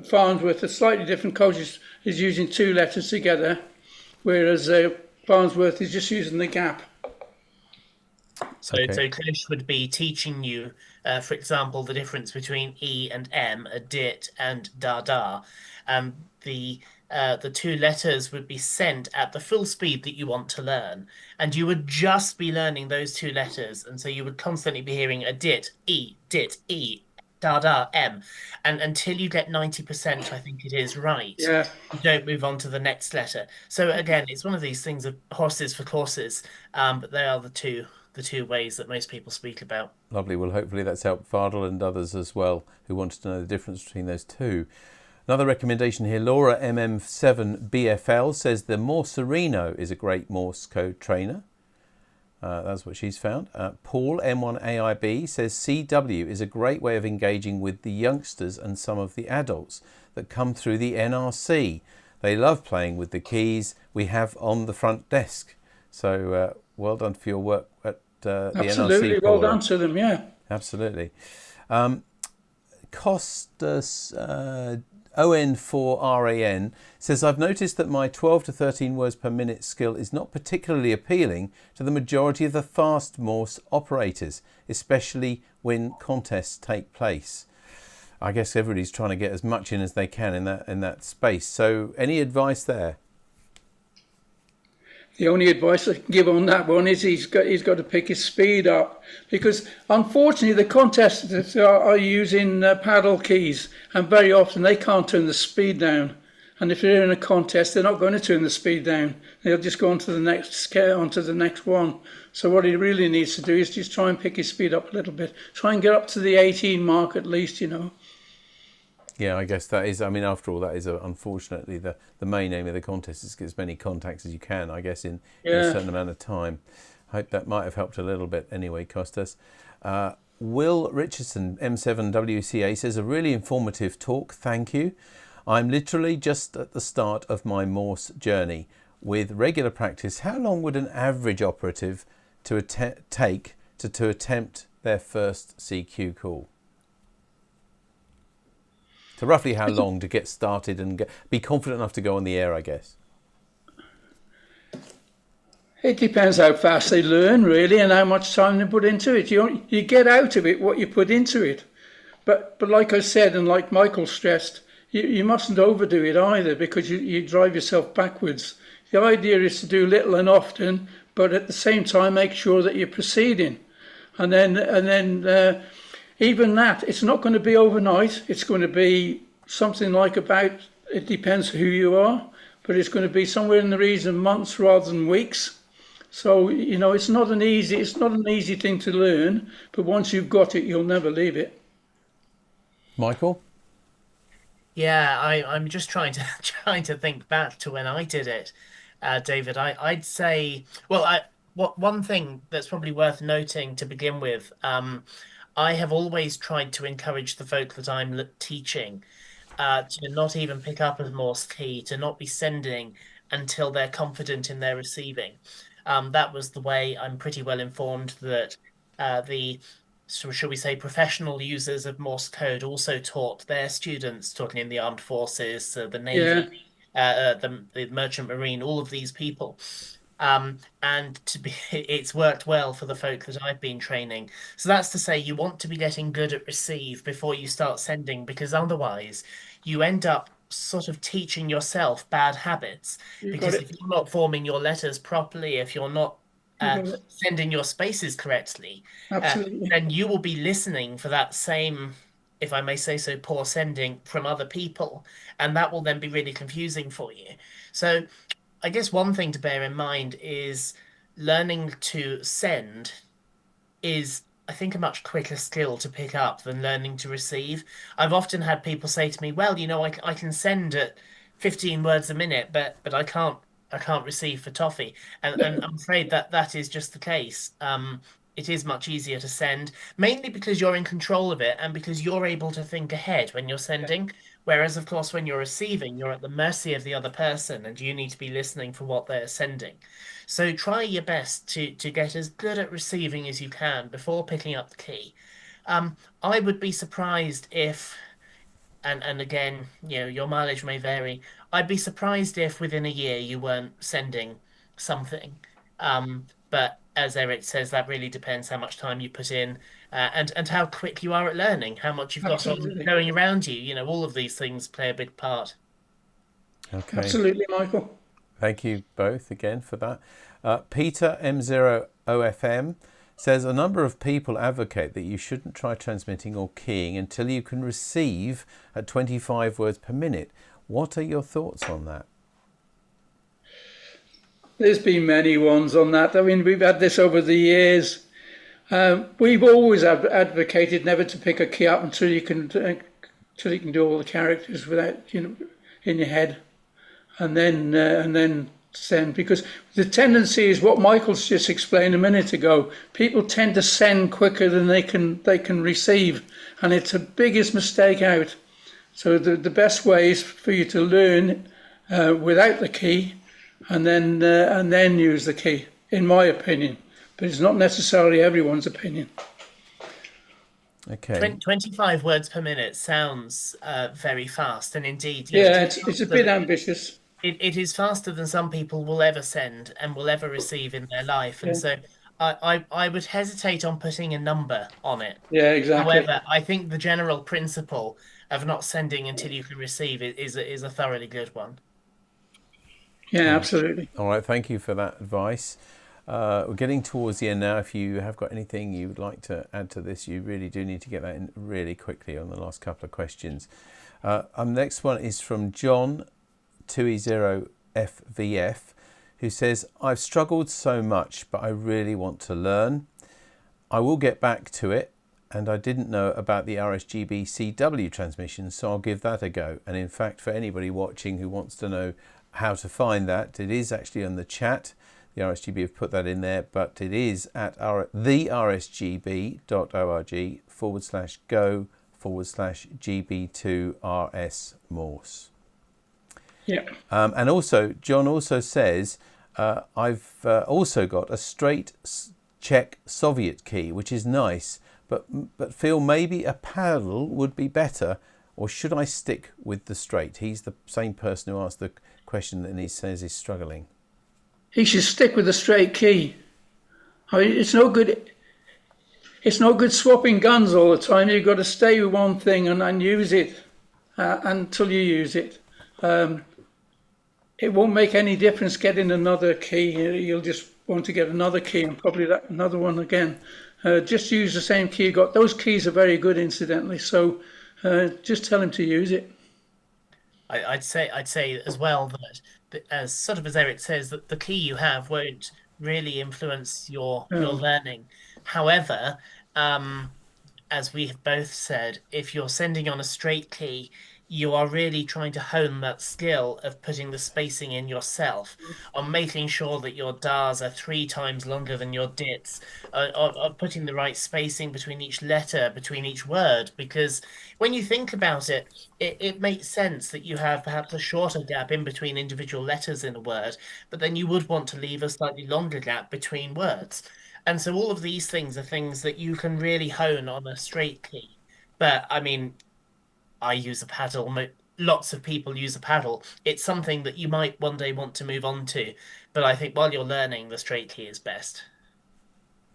Farnsworth are slightly different. Koch is using 2 letters together, whereas Farnsworth is just using the gap. So Koch would be teaching you, for example, the difference between E and M, a dit and da. The 2 letters would be sent at the full speed that you want to learn, and you would just be learning those 2 letters, and so you would constantly be hearing a dit, E, da, M, and until you get 90%, I think it is right, Yeah. you don't move on to the next letter. So again, it's one of these things of horses for courses, but they are the two ways that most people speak about. Lovely. Well, hopefully that's helped Fardal and others as well who wanted to know the difference between those two. Another recommendation here, Laura MM7BFL says the Morserino is a great Morse code trainer. That's what she's found. Paul M1AIB says CW is a great way of engaging with the youngsters and some of the adults that come through the NRC. They love playing with the keys we have on the front desk. So well done for your work at the NRC. Absolutely, well done to them, yeah. Absolutely. Costas ON4RAN says, I've noticed that my 12 to 13 words per minute skill is not particularly appealing to the majority of the fast Morse operators, especially when contests take place. I guess everybody's trying to get as much in as they can in that space. So any advice there? The only advice I can give on that one is he's got to pick his speed up, because unfortunately the contestants are using paddle keys, and very often they can't turn the speed down. And if they're in a contest, they're not going to turn the speed down. They'll just go on to the next scale, onto the next one. So what he really needs to do is just try and pick his speed up a little bit. Try and get up to the 18 mark at least, Yeah, I guess that is, I mean, after all, that is unfortunately the main aim of the contest, is to get as many contacts as you can, I guess, in a certain amount of time. I hope that might have helped a little bit anyway, Costas. Will Richardson, M7WCA, says, a really informative talk, thank you. I'm literally just at the start of my Morse journey. With regular practice, how long would an average operative take to attempt their first CQ call? So roughly how long to get started and be confident enough to go on the air, I guess? It depends how fast they learn, really, and how much time they put into it. You get out of it what you put into it. But like I said, and like Michael stressed, you mustn't overdo it either, because you drive yourself backwards. The idea is to do little and often, but at the same time make sure that you're proceeding. And then even that, it's not going to be overnight. It's going to be something like it depends who you are, but it's going to be somewhere in the region of months rather than weeks. So, it's not an easy thing to learn, but once you've got it, you'll never leave it. Michael? Yeah, I'm just trying to think back to when I did it. David. I'd say, one thing that's probably worth noting to begin with, I have always tried to encourage the folk that I'm teaching to not even pick up a Morse key, to not be sending until they're confident in their receiving. That was the way I'm pretty well informed that the, so shall we say, professional users of Morse code also taught their students, talking in the armed forces, the Yeah, Navy, the Merchant Marine, all of these people. And it's worked well for the folk that I've been training. So that's to say, you want to be getting good at receive before you start sending, because otherwise you end up sort of teaching yourself bad habits. you got Because if it. you're not forming your letters properly, if you're not You got it. sending your spaces correctly, Absolutely. then you will be listening for that same, if I may say so, poor sending from other people, and that will then be really confusing for you. So I guess one thing to bear in mind is learning to send is, I think, a much quicker skill to pick up than learning to receive. I've often had people say to me, "Well, I can send at 15 words a minute, but I can't receive for toffee." And I'm afraid that that is just the case. It is much easier to send, mainly because you're in control of it and because you're able to think ahead when you're sending. Whereas, of course, when you're receiving, you're at the mercy of the other person and you need to be listening for what they're sending. So try your best to get as good at receiving as you can before picking up the key. I would be surprised if, and again, your mileage may vary. I'd be surprised if within a year you weren't sending something. But as Eric says, that really depends how much time you put in, and how quick you are at learning, how much you've got on Absolutely. going around you. All of these things play a big part. Okay. Absolutely, Michael. Thank you both again for that. Peter M0OFM says a number of people advocate that you shouldn't try transmitting or keying until you can receive at 25 words per minute. What are your thoughts on that? There's been many ones on that. I mean, we've had this over the years. We've always advocated never to pick a key up until you can do all the characters without in your head, and then send, because the tendency is what Michael's just explained a minute ago. People tend to send quicker than they can receive, and it's the biggest mistake out. So the best way is for you to learn without the key, and then use the key, in my opinion. But it's not necessarily everyone's opinion. Okay. 25 words per minute sounds very fast, and indeed, Yeah, it's a bit ambitious. It is faster than some people will ever send and will ever receive in their life. And Yeah, so I would hesitate on putting a number on it. yeah, exactly. However, I think the general principle of not sending until you can receive it is a thoroughly good one. Yeah, absolutely. All right, thank you for that advice. We're getting towards the end now. If you have got anything you would like to add to this, you really do need to get that in really quickly on the last couple of questions. Next one is from John 2E0FVF, who says, I've struggled so much, but I really want to learn. I will get back to it, and I didn't know about the RSGB CW transmission, so I'll give that a go. And in fact, for anybody watching who wants to know how to find that, it is actually on the chat. The RSGB have put that in there, but it is at thersgb.org/go/GB2RS Morse. Yeah. And also, John also says, I've also got a straight Czech Soviet key, which is nice, but feel maybe a paddle would be better, or should I stick with the straight? He's the same person who asked the question, and he says he's struggling. He should stick with the straight key. I mean, it's no good. It's no good swapping guns all the time. You've got to stay with one thing and use it until you use it. It won't make any difference getting another key. You'll just want to get another key and probably another one again. Just use the same key you got. Those keys are very good, incidentally. So just tell him to use it. I'd say as well that, as sort of as Eric says, that the key you have won't really influence your learning. However, as we have both said, if you're sending on a straight key, you are really trying to hone that skill of putting the spacing in yourself, on making sure that your DARs are 3 times longer than your DITs, of putting the right spacing between each letter, between each word, because when you think about it, it makes sense that you have perhaps a shorter gap in between individual letters in a word, but then you would want to leave a slightly longer gap between words. And so all of these things are things that you can really hone on a straight key. But I mean, I use a paddle. Lots of people use a paddle. It's something that you might one day want to move on to. But I think while you're learning, the straight key is best.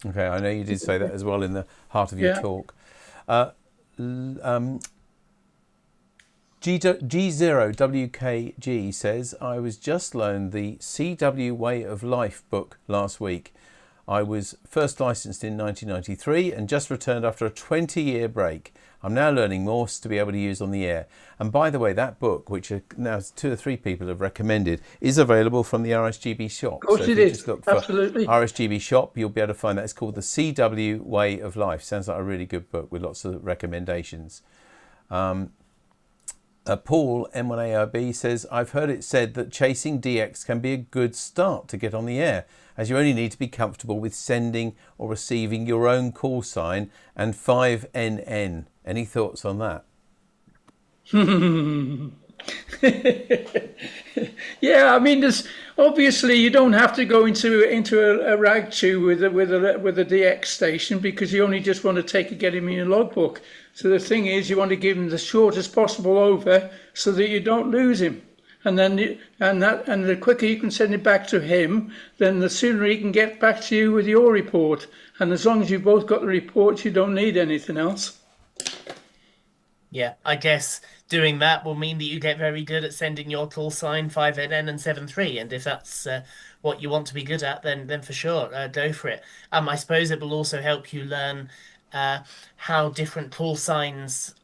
Okay, I know you did say that as well in the heart of your Yeah. talk. G0WKG says, I was just loaned the CW Way of Life book last week. I was first licensed in 1993 and just returned after a 20-year break. I'm now learning Morse to be able to use on the air. And by the way, that book, which now 2 or 3 people have recommended, is available from the RSGB shop. Of course so it if you is. just look for Absolutely. RSGB shop, you'll be able to find that. It's called the CW Way of Life. Sounds like a really good book with lots of recommendations. Paul, M0KZB, says, I've heard it said that chasing DX can be a good start to get on the air, as you only need to be comfortable with sending or receiving your own call sign and 5NN. Any thoughts on that? Yeah, I mean, there's obviously you don't have to go into a rag chew with a DX station, because you only just want to get him in your logbook. So the thing is, you want to give him the shortest possible over so that you don't lose him. And then the quicker you can send it back to him, then the sooner he can get back to you with your report. And as long as you've both got the reports, you don't need anything else. Yeah, I guess doing that will mean that you get very good at sending your call sign 5NN and 73. And if that's what you want to be good at, then for sure, go for it. I suppose it will also help you learn how different call signs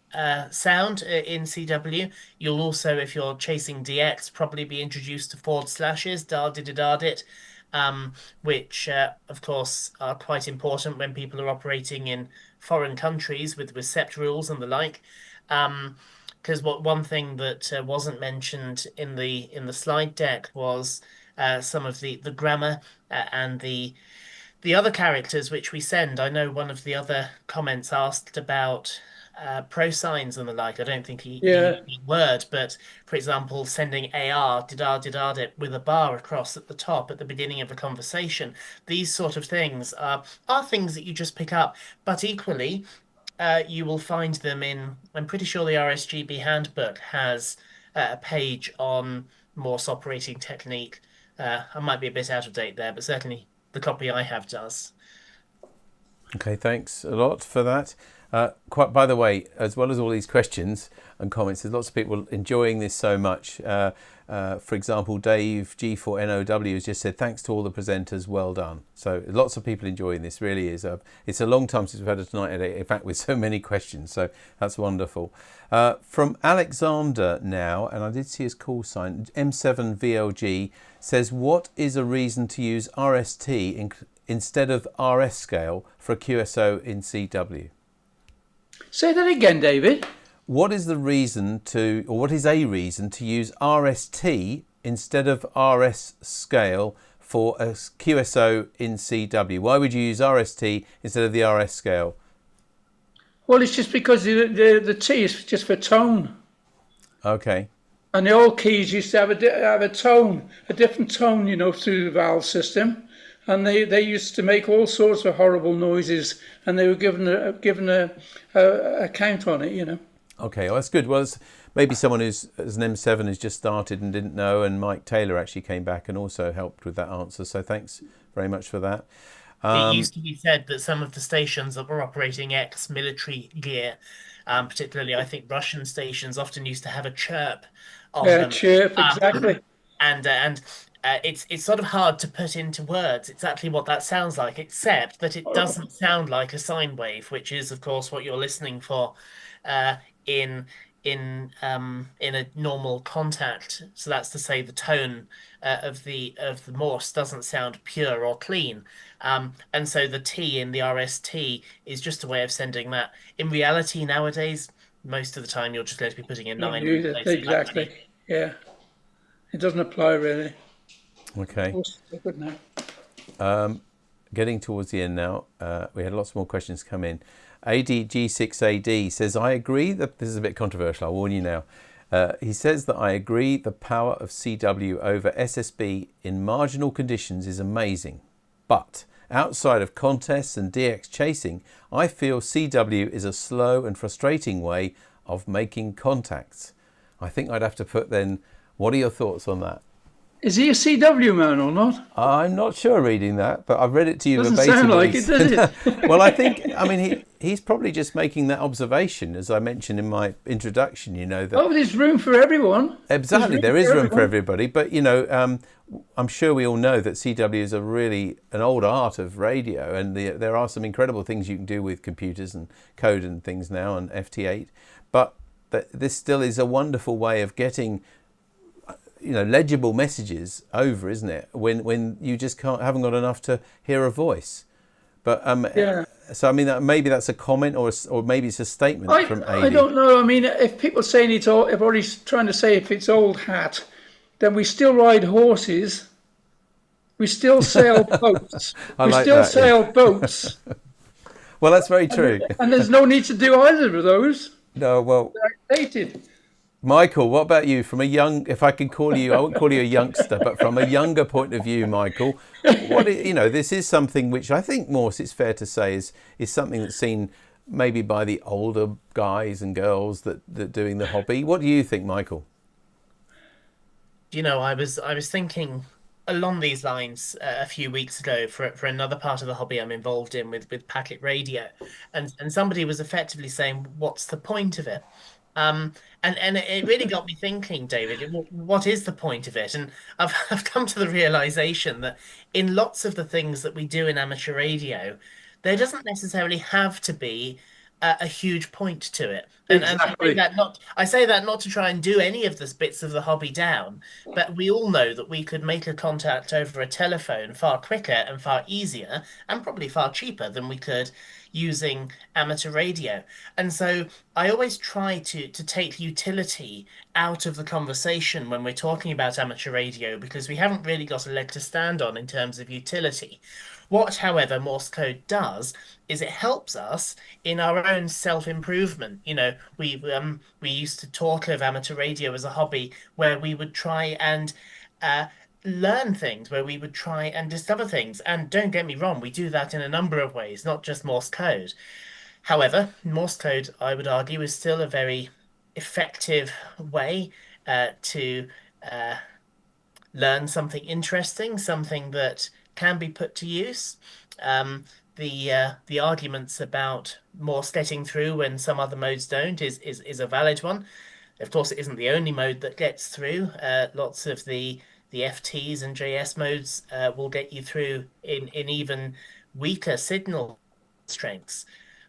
sound in CW. You'll also, if you're chasing DX, probably be introduced to forward slashes, dar did dar dit, which of course are quite important when people are operating in foreign countries with recept rules and the like. Because one thing that wasn't mentioned in the slide deck was some of the grammar and the other characters which we send. I know one of the other comments asked about pro signs and the like. I don't think he Yeah. used the word, but for example, sending AR, didar dit with a bar across at the top at the beginning of a conversation. These sort of things are things that you just pick up, but equally, you will find them in, I'm pretty sure the RSGB handbook has a page on Morse operating technique. I might be a bit out of date there, but certainly the copy I have does. Okay, thanks a lot for that. By the way, as well as all these questions and comments, there's lots of people enjoying this so much. For example, Dave G4NOW has just said, thanks to all the presenters, well done. So lots of people enjoying this, really is. It's a long time since we've had a Tonight at 8, in fact, with so many questions, so that's wonderful. From Alexander now, and I did see his call sign, M0KZB says, what is a reason to use RST instead of RS scale for a QSO in CW? Say that again, David. What is the reason to, or what is a reason to use RST instead of RS scale for a QSO in CW? Why would you use RST instead of the RS scale? Well, it's just because the T is just for tone. Okay. And the old keys used to have a tone, a different tone, through the valve system. And they used to make all sorts of horrible noises, and they were given a count on it, Okay, well, that's good. Well, maybe someone who's as an M7 has just started and didn't know, and Mike Taylor actually came back and also helped with that answer. So thanks very much for that. It used to be said that some of the stations that were operating ex-military gear, particularly I think Russian stations, often used to have a chirp on them. Chirp, exactly. And it's sort of hard to put into words exactly what that sounds like, except that it doesn't sound like a sine wave, which is, of course, what you're listening for in a normal contact. So that's to say the tone of the Morse doesn't sound pure or clean. And so the T in the RST is just a way of sending that. In reality, nowadays, most of the time you're just going to be putting a Don't 9 use in it, place of that exactly. Yeah, it doesn't apply really. Okay. Good now. Getting towards the end now. We had lots more questions come in. ADG6AD says, I agree that this is a bit controversial, I'll warn you now. He says that I agree the power of CW over SSB in marginal conditions is amazing. But outside of contests and DX chasing, I feel CW is a slow and frustrating way of making contacts. I think I'd have to put then, what are your thoughts on that? Is he a CW man or not? I'm not sure reading that, but I've read it to you Doesn't verbatim. sound like it, does it? Well, I mean, he's probably just making that observation, as I mentioned in my introduction, you know. That Oh, there's room for everyone. exactly, there is room for everybody. But, you know, I'm sure we all know that CW is an old art of radio, and there are some incredible things you can do with computers and code and things now, and FT8. But this still is a wonderful way of getting, you know, legible messages over, isn't it? When you just haven't got enough to hear a voice. But Yeah. so I mean, maybe that's a comment, or maybe it's a statement from AD. I don't know. I mean, if people saying it's old, if already trying to say if it's old hat, then we still ride horses. We still sail boats. We like still that, sail boats. Well, that's very true. And there's no need to do either of those. No, well, They're dated. Michael, what about you? From a young, if I could call you, I won't call you a youngster, but from a younger point of view, Michael, you know, this is something which I think, Morse, it's fair to say is something that's seen maybe by the older guys and girls that doing the hobby. What do you think, Michael? You know, I was thinking along these lines a few weeks ago for another part of the hobby I'm involved in with packet radio, and somebody was effectively saying, "What's the point of it?" And it really got me thinking, David, what is the point of it? And I've come to the realization that in lots of the things that we do in amateur radio, there doesn't necessarily have to be a huge point to it. And Exactly. I say that not to try and do any of the bits of the hobby down, but we all know that we could make a contact over a telephone far quicker and far easier and probably far cheaper than we could using amateur radio. And so I always try to take utility out of the conversation when we're talking about amateur radio, because we haven't really got a leg to stand on in terms of utility. What, however, Morse code does is it helps us in our own self-improvement. You know, we used to talk of amateur radio as a hobby where we would try and learn things, where we would try and discover things. And don't get me wrong, we do that in a number of ways, not just Morse code. However, Morse code, I would argue, is still a very effective way to learn something interesting, something that can be put to use. The arguments about Morse getting through when some other modes don't is a valid one. Of course, it isn't the only mode that gets through. Lots of the FTs and JS modes will get you through in even weaker signal strengths.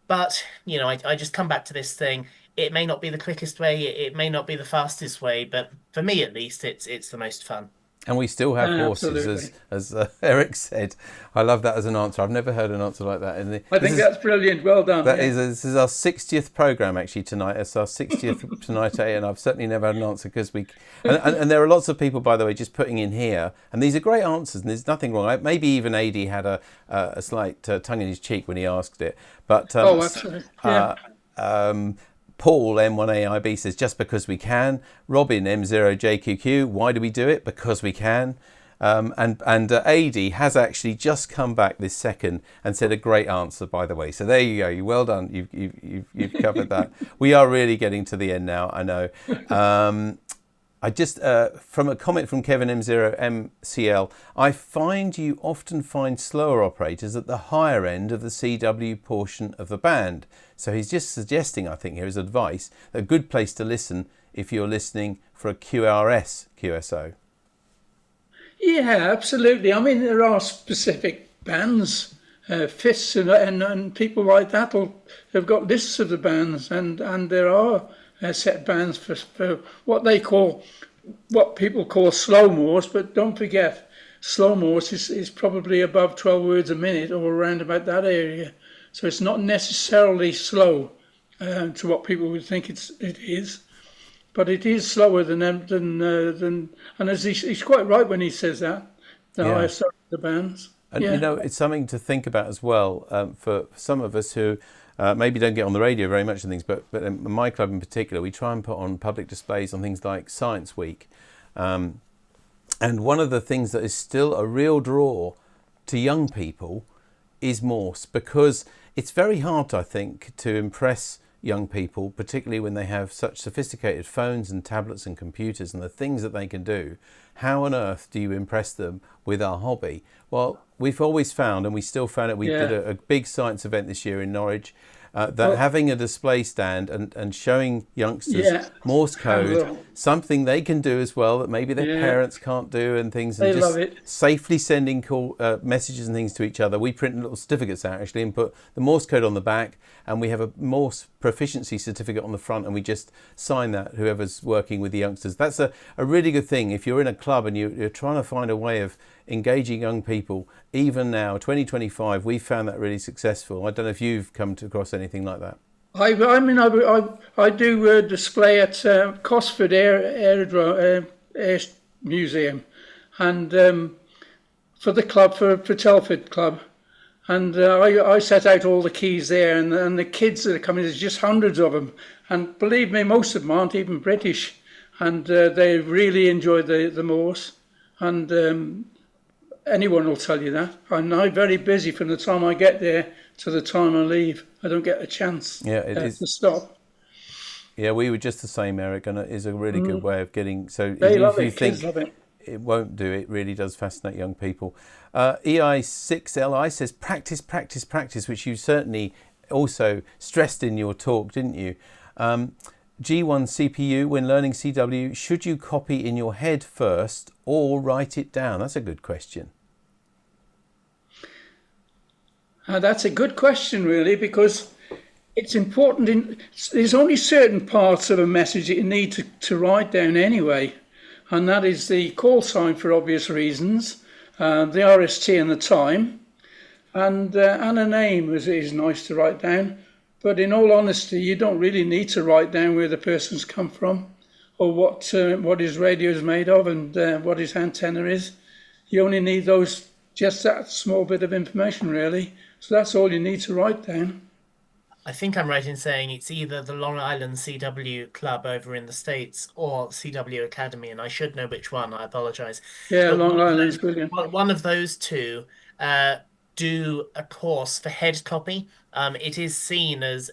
But, you know, I just come back to this thing. It may not be the quickest way, it may not be the fastest way, but for me at least, it's the most fun. And we still have horses, as Eric said. I love that as an answer. I've never heard an answer like that. I think that's brilliant. Well done. This is our 60th programme actually tonight. It's our 60th tonight, and I've certainly never had an answer because and there are lots of people, by the way, just putting in here, and these are great answers, and there's nothing wrong. Maybe even AD had a slight tongue in his cheek when he asked it, but absolutely. Yeah. Paul M1AIB says, just because we can. Robin M0JQQ, why do we do it? Because we can. And AD has actually just come back this second and said a great answer, by the way. So there you go. Well done. You've covered that. We are really getting to the end now, I know. I just, from a comment from Kevin M0MCL, I find you often find slower operators at the higher end of the CW portion of the band. So he's just suggesting, I think here is advice, a good place to listen if you're listening for a QRS QSO. Yeah, absolutely. I mean, there are specific bands, FIS and people like that have got lists of the bands, and there are set bands for what people call slow Morse, but don't forget, slow Morse is probably above 12 words a minute or around about that area. So it's not necessarily slow. to what people would think it is. But it is slower than and as he's quite right when he says that. The higher side of the bands. And it's something to think about as well for some of us who maybe don't get on the radio very much and things, but in my club in particular, we try and put on public displays on things like Science Week. And one of the things that is still a real draw to young people is Morse, because it's very hard, I think, to impress young people, particularly when they have such sophisticated phones and tablets and computers and the things that they can do. How on earth do you impress them with our hobby? Well, we've always found, and we still found it, we did a big science event this year in Norwich, that having a display stand and showing youngsters Morse code, something they can do as well that maybe their parents can't do, and things, and they just love it. Safely sending messages and things to each other. We print little certificates out actually and put the Morse code on the back, and we have a Morse proficiency certificate on the front, and we just sign that, whoever's working with the youngsters. That's a really good thing if you're in a club and you're trying to find a way of engaging young people. Even now, 2025, we found that really successful. I don't know if you've come across anything like that. I do display at Cosford Air Museum, and for the club, for Telford Club, and I set out all the keys there, and the kids that are coming, there's just hundreds of them, and believe me, most of them aren't even British, and they really enjoy the Morse, and anyone will tell you that. I'm very busy from the time I get there to the time I leave. I don't get a chance to stop. Yeah, we were just the same, Eric, and it is a really good way of getting. So they even love if you it. think Kids love it. It won't do, it really does fascinate young people. EI6LI says practice, practice, practice, which you certainly also stressed in your talk, didn't you? G1 CPU, when learning CW, should you copy in your head first or write it down? That's a good question. That's a good question, really, because it's important. There's only certain parts of a message that you need to write down anyway, and that is the call sign for obvious reasons, the RST and the time, and a name is nice to write down. But in all honesty, you don't really need to write down where the person's come from, or what his radio is made of, and what his antenna is. You only need just that small bit of information, really. So that's all you need to write down. I think I'm right in saying it's either the Long Island CW Club over in the States or CW Academy, and I should know which one. I apologise. Yeah, Long Island is brilliant. One of those two do a course for head copy. It is seen as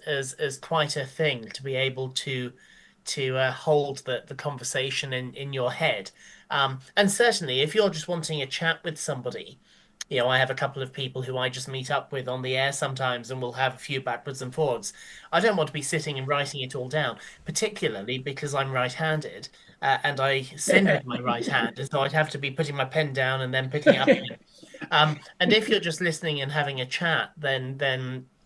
quite a thing to be able to hold the conversation in your head. And certainly, if you're just wanting a chat with somebody, I have a couple of people who I just meet up with on the air sometimes, and we'll have a few backwards and forwards. I don't want to be sitting and writing it all down, particularly because I'm right-handed, and I send with my right hand, and so I'd have to be putting my pen down and then picking it up again. And if you're just listening and having a chat, then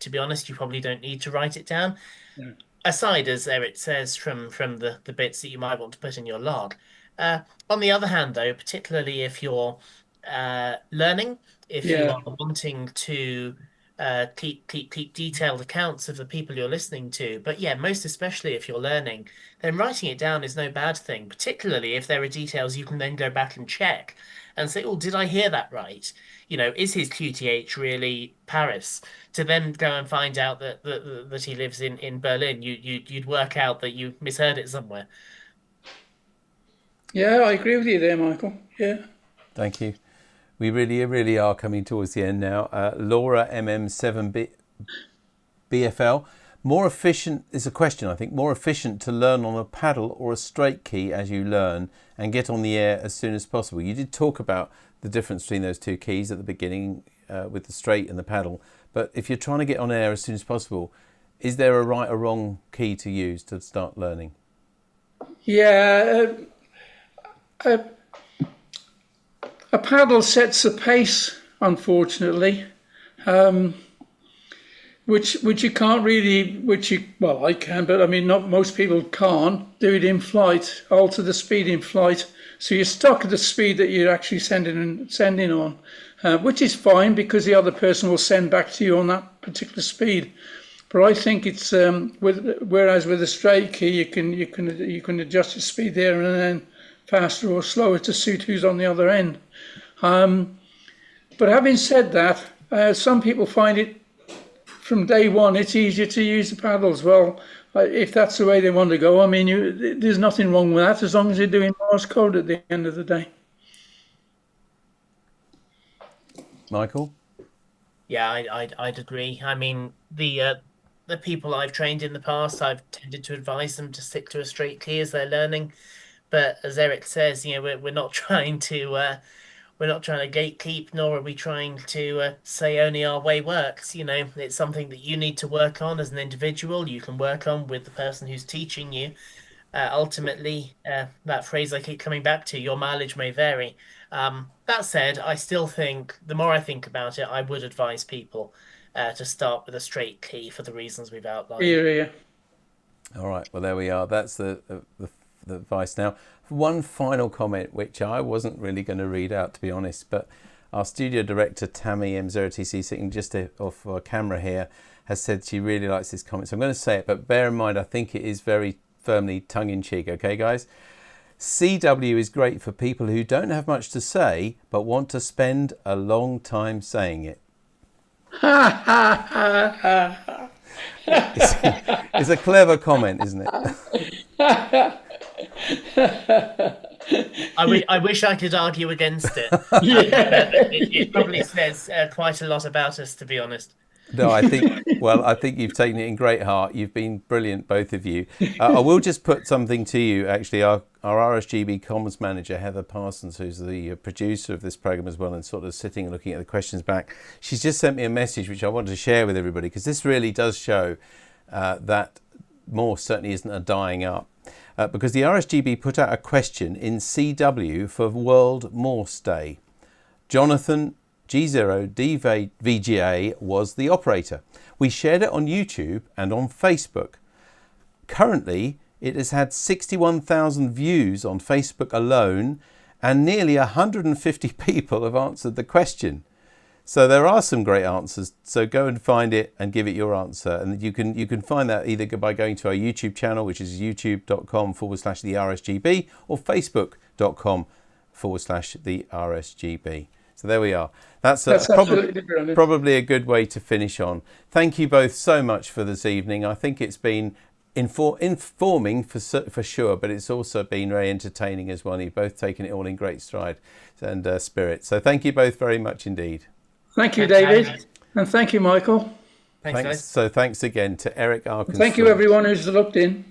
to be honest, you probably don't need to write it down. Yeah. Aside, as Eric says, from the bits that you might want to put in your log. On the other hand, though, particularly if you're learning, if you are wanting to keep detailed accounts of the people you're listening to, but most especially if you're learning, then writing it down is no bad thing, particularly if there are details you can then go back and check and say, oh, did I hear that right? Is his QTH really Paris? To then go and find out that he lives in Berlin, you'd work out that you misheard it somewhere. Yeah, I agree with you there, Michael. Yeah. Thank you. We really are coming towards the end now. Laura MM7B BFL. More efficient is a question, I think. More efficient to learn on a paddle or a straight key as you learn and get on the air as soon as possible. You did talk about the difference between those two keys at the beginning with the straight and the paddle. But if you're trying to get on air as soon as possible, is there a right or wrong key to use to start learning? Yeah. A paddle sets the pace, unfortunately, which you can't really, I can, but I mean, not most people can't do it in flight, alter the speed in flight. So you're stuck at the speed that you're actually sending on, which is fine because the other person will send back to you on that particular speed. But I think it's whereas with a straight key you can adjust your speed there and then faster or slower to suit who's on the other end. But having said that, some people find it from day one it's easier to use the paddles. Well, if that's the way they want to go, I mean, there's nothing wrong with that as long as you're doing Morse code at the end of the day. Michael? Yeah, I'd agree. I mean, the people I've trained in the past, I've tended to advise them to stick to a straight key as they're learning. But as Eric says, we're not trying to gatekeep, nor are we trying to say only our way works. It's something that you need to work on as an individual. You can work on with the person who's teaching you. Ultimately, that phrase I keep coming back to, your mileage may vary. That said, I still think, the more I think about it, I would advise people to start with a straight key for the reasons we've outlined. Yeah. All right, well, there we are. That's the advice. Now, one final comment, which I wasn't really going to read out, to be honest, but our studio director, Tammy M0TC, sitting just off our camera here, has said she really likes this comment. So I'm going to say it, but bear in mind, I think it is very firmly tongue-in-cheek, okay, guys? CW is great for people who don't have much to say, but want to spend a long time saying it. It's a clever comment, isn't it? I wish I could argue against it. It probably says quite a lot about us, to be honest. No, I think you've taken it in great heart. You've been brilliant, both of you. I will just put something to you, actually. Our RSGB comms manager, Heather Parsons, who's the producer of this program as well and sort of sitting and looking at the questions back, she's just sent me a message which I want to share with everybody, because this really does show that Morse certainly isn't a dying up. Because the RSGB put out a question in CW for World Morse Day. Jonathan G0DVGA was the operator. We shared it on YouTube and on Facebook. Currently, it has had 61,000 views on Facebook alone, and nearly 150 people have answered the question. So there are some great answers. So go and find it and give it your answer. And you can find that either by going to our YouTube channel, which is youtube.com/the RSGB, or facebook.com/the RSGB. So there we are. That's probably a good way to finish on. Thank you both so much for this evening. I think it's been informing for sure, but it's also been very entertaining as well. You've both taken it all in great stride and spirit. So thank you both very much indeed. Thank you, David. And thank you, Michael. Thanks. So thanks again to Eric Arkinstall. Thank you, everyone who's looked in.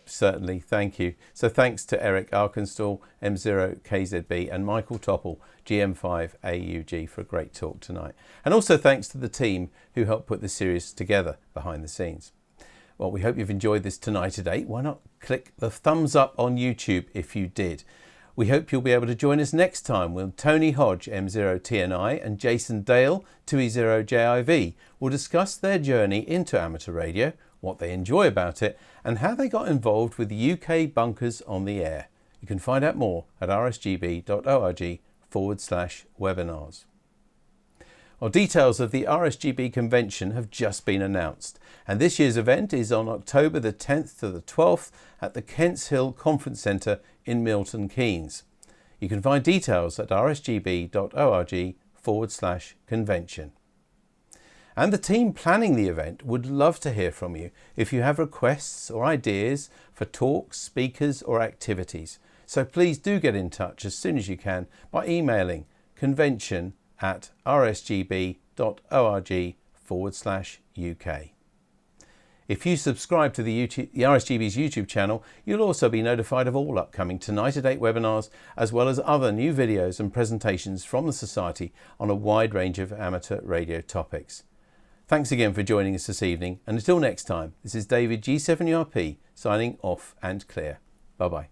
Certainly, thank you. So thanks to Eric Arkinstall, M0KZB, and Michael Topple, GM5AUG, for a great talk tonight. And also thanks to the team who helped put this series together behind the scenes. Well, we hope you've enjoyed this Tonight at 8. Why not click the thumbs up on YouTube if you did? We hope you'll be able to join us next time when Tony Hodge, M0TNI, and Jason Dale, 2E0JIV, will discuss their journey into amateur radio, what they enjoy about it, and how they got involved with UK bunkers on the air. You can find out more at rsgb.org/webinars. Well, details of the RSGB convention have just been announced, and this year's event is on October the 10th to the 12th at the Kents Hill Conference Centre in Milton Keynes. You can find details at rsgb.org/convention. And the team planning the event would love to hear from you if you have requests or ideas for talks, speakers or activities. So please do get in touch as soon as you can by emailing convention@rsgb.org/UK. If you subscribe to the RSGB's YouTube channel, you'll also be notified of all upcoming Tonight at 8 webinars, as well as other new videos and presentations from the Society on a wide range of amateur radio topics. Thanks again for joining us this evening, and until next time, this is David G7URP signing off and clear. Bye-bye.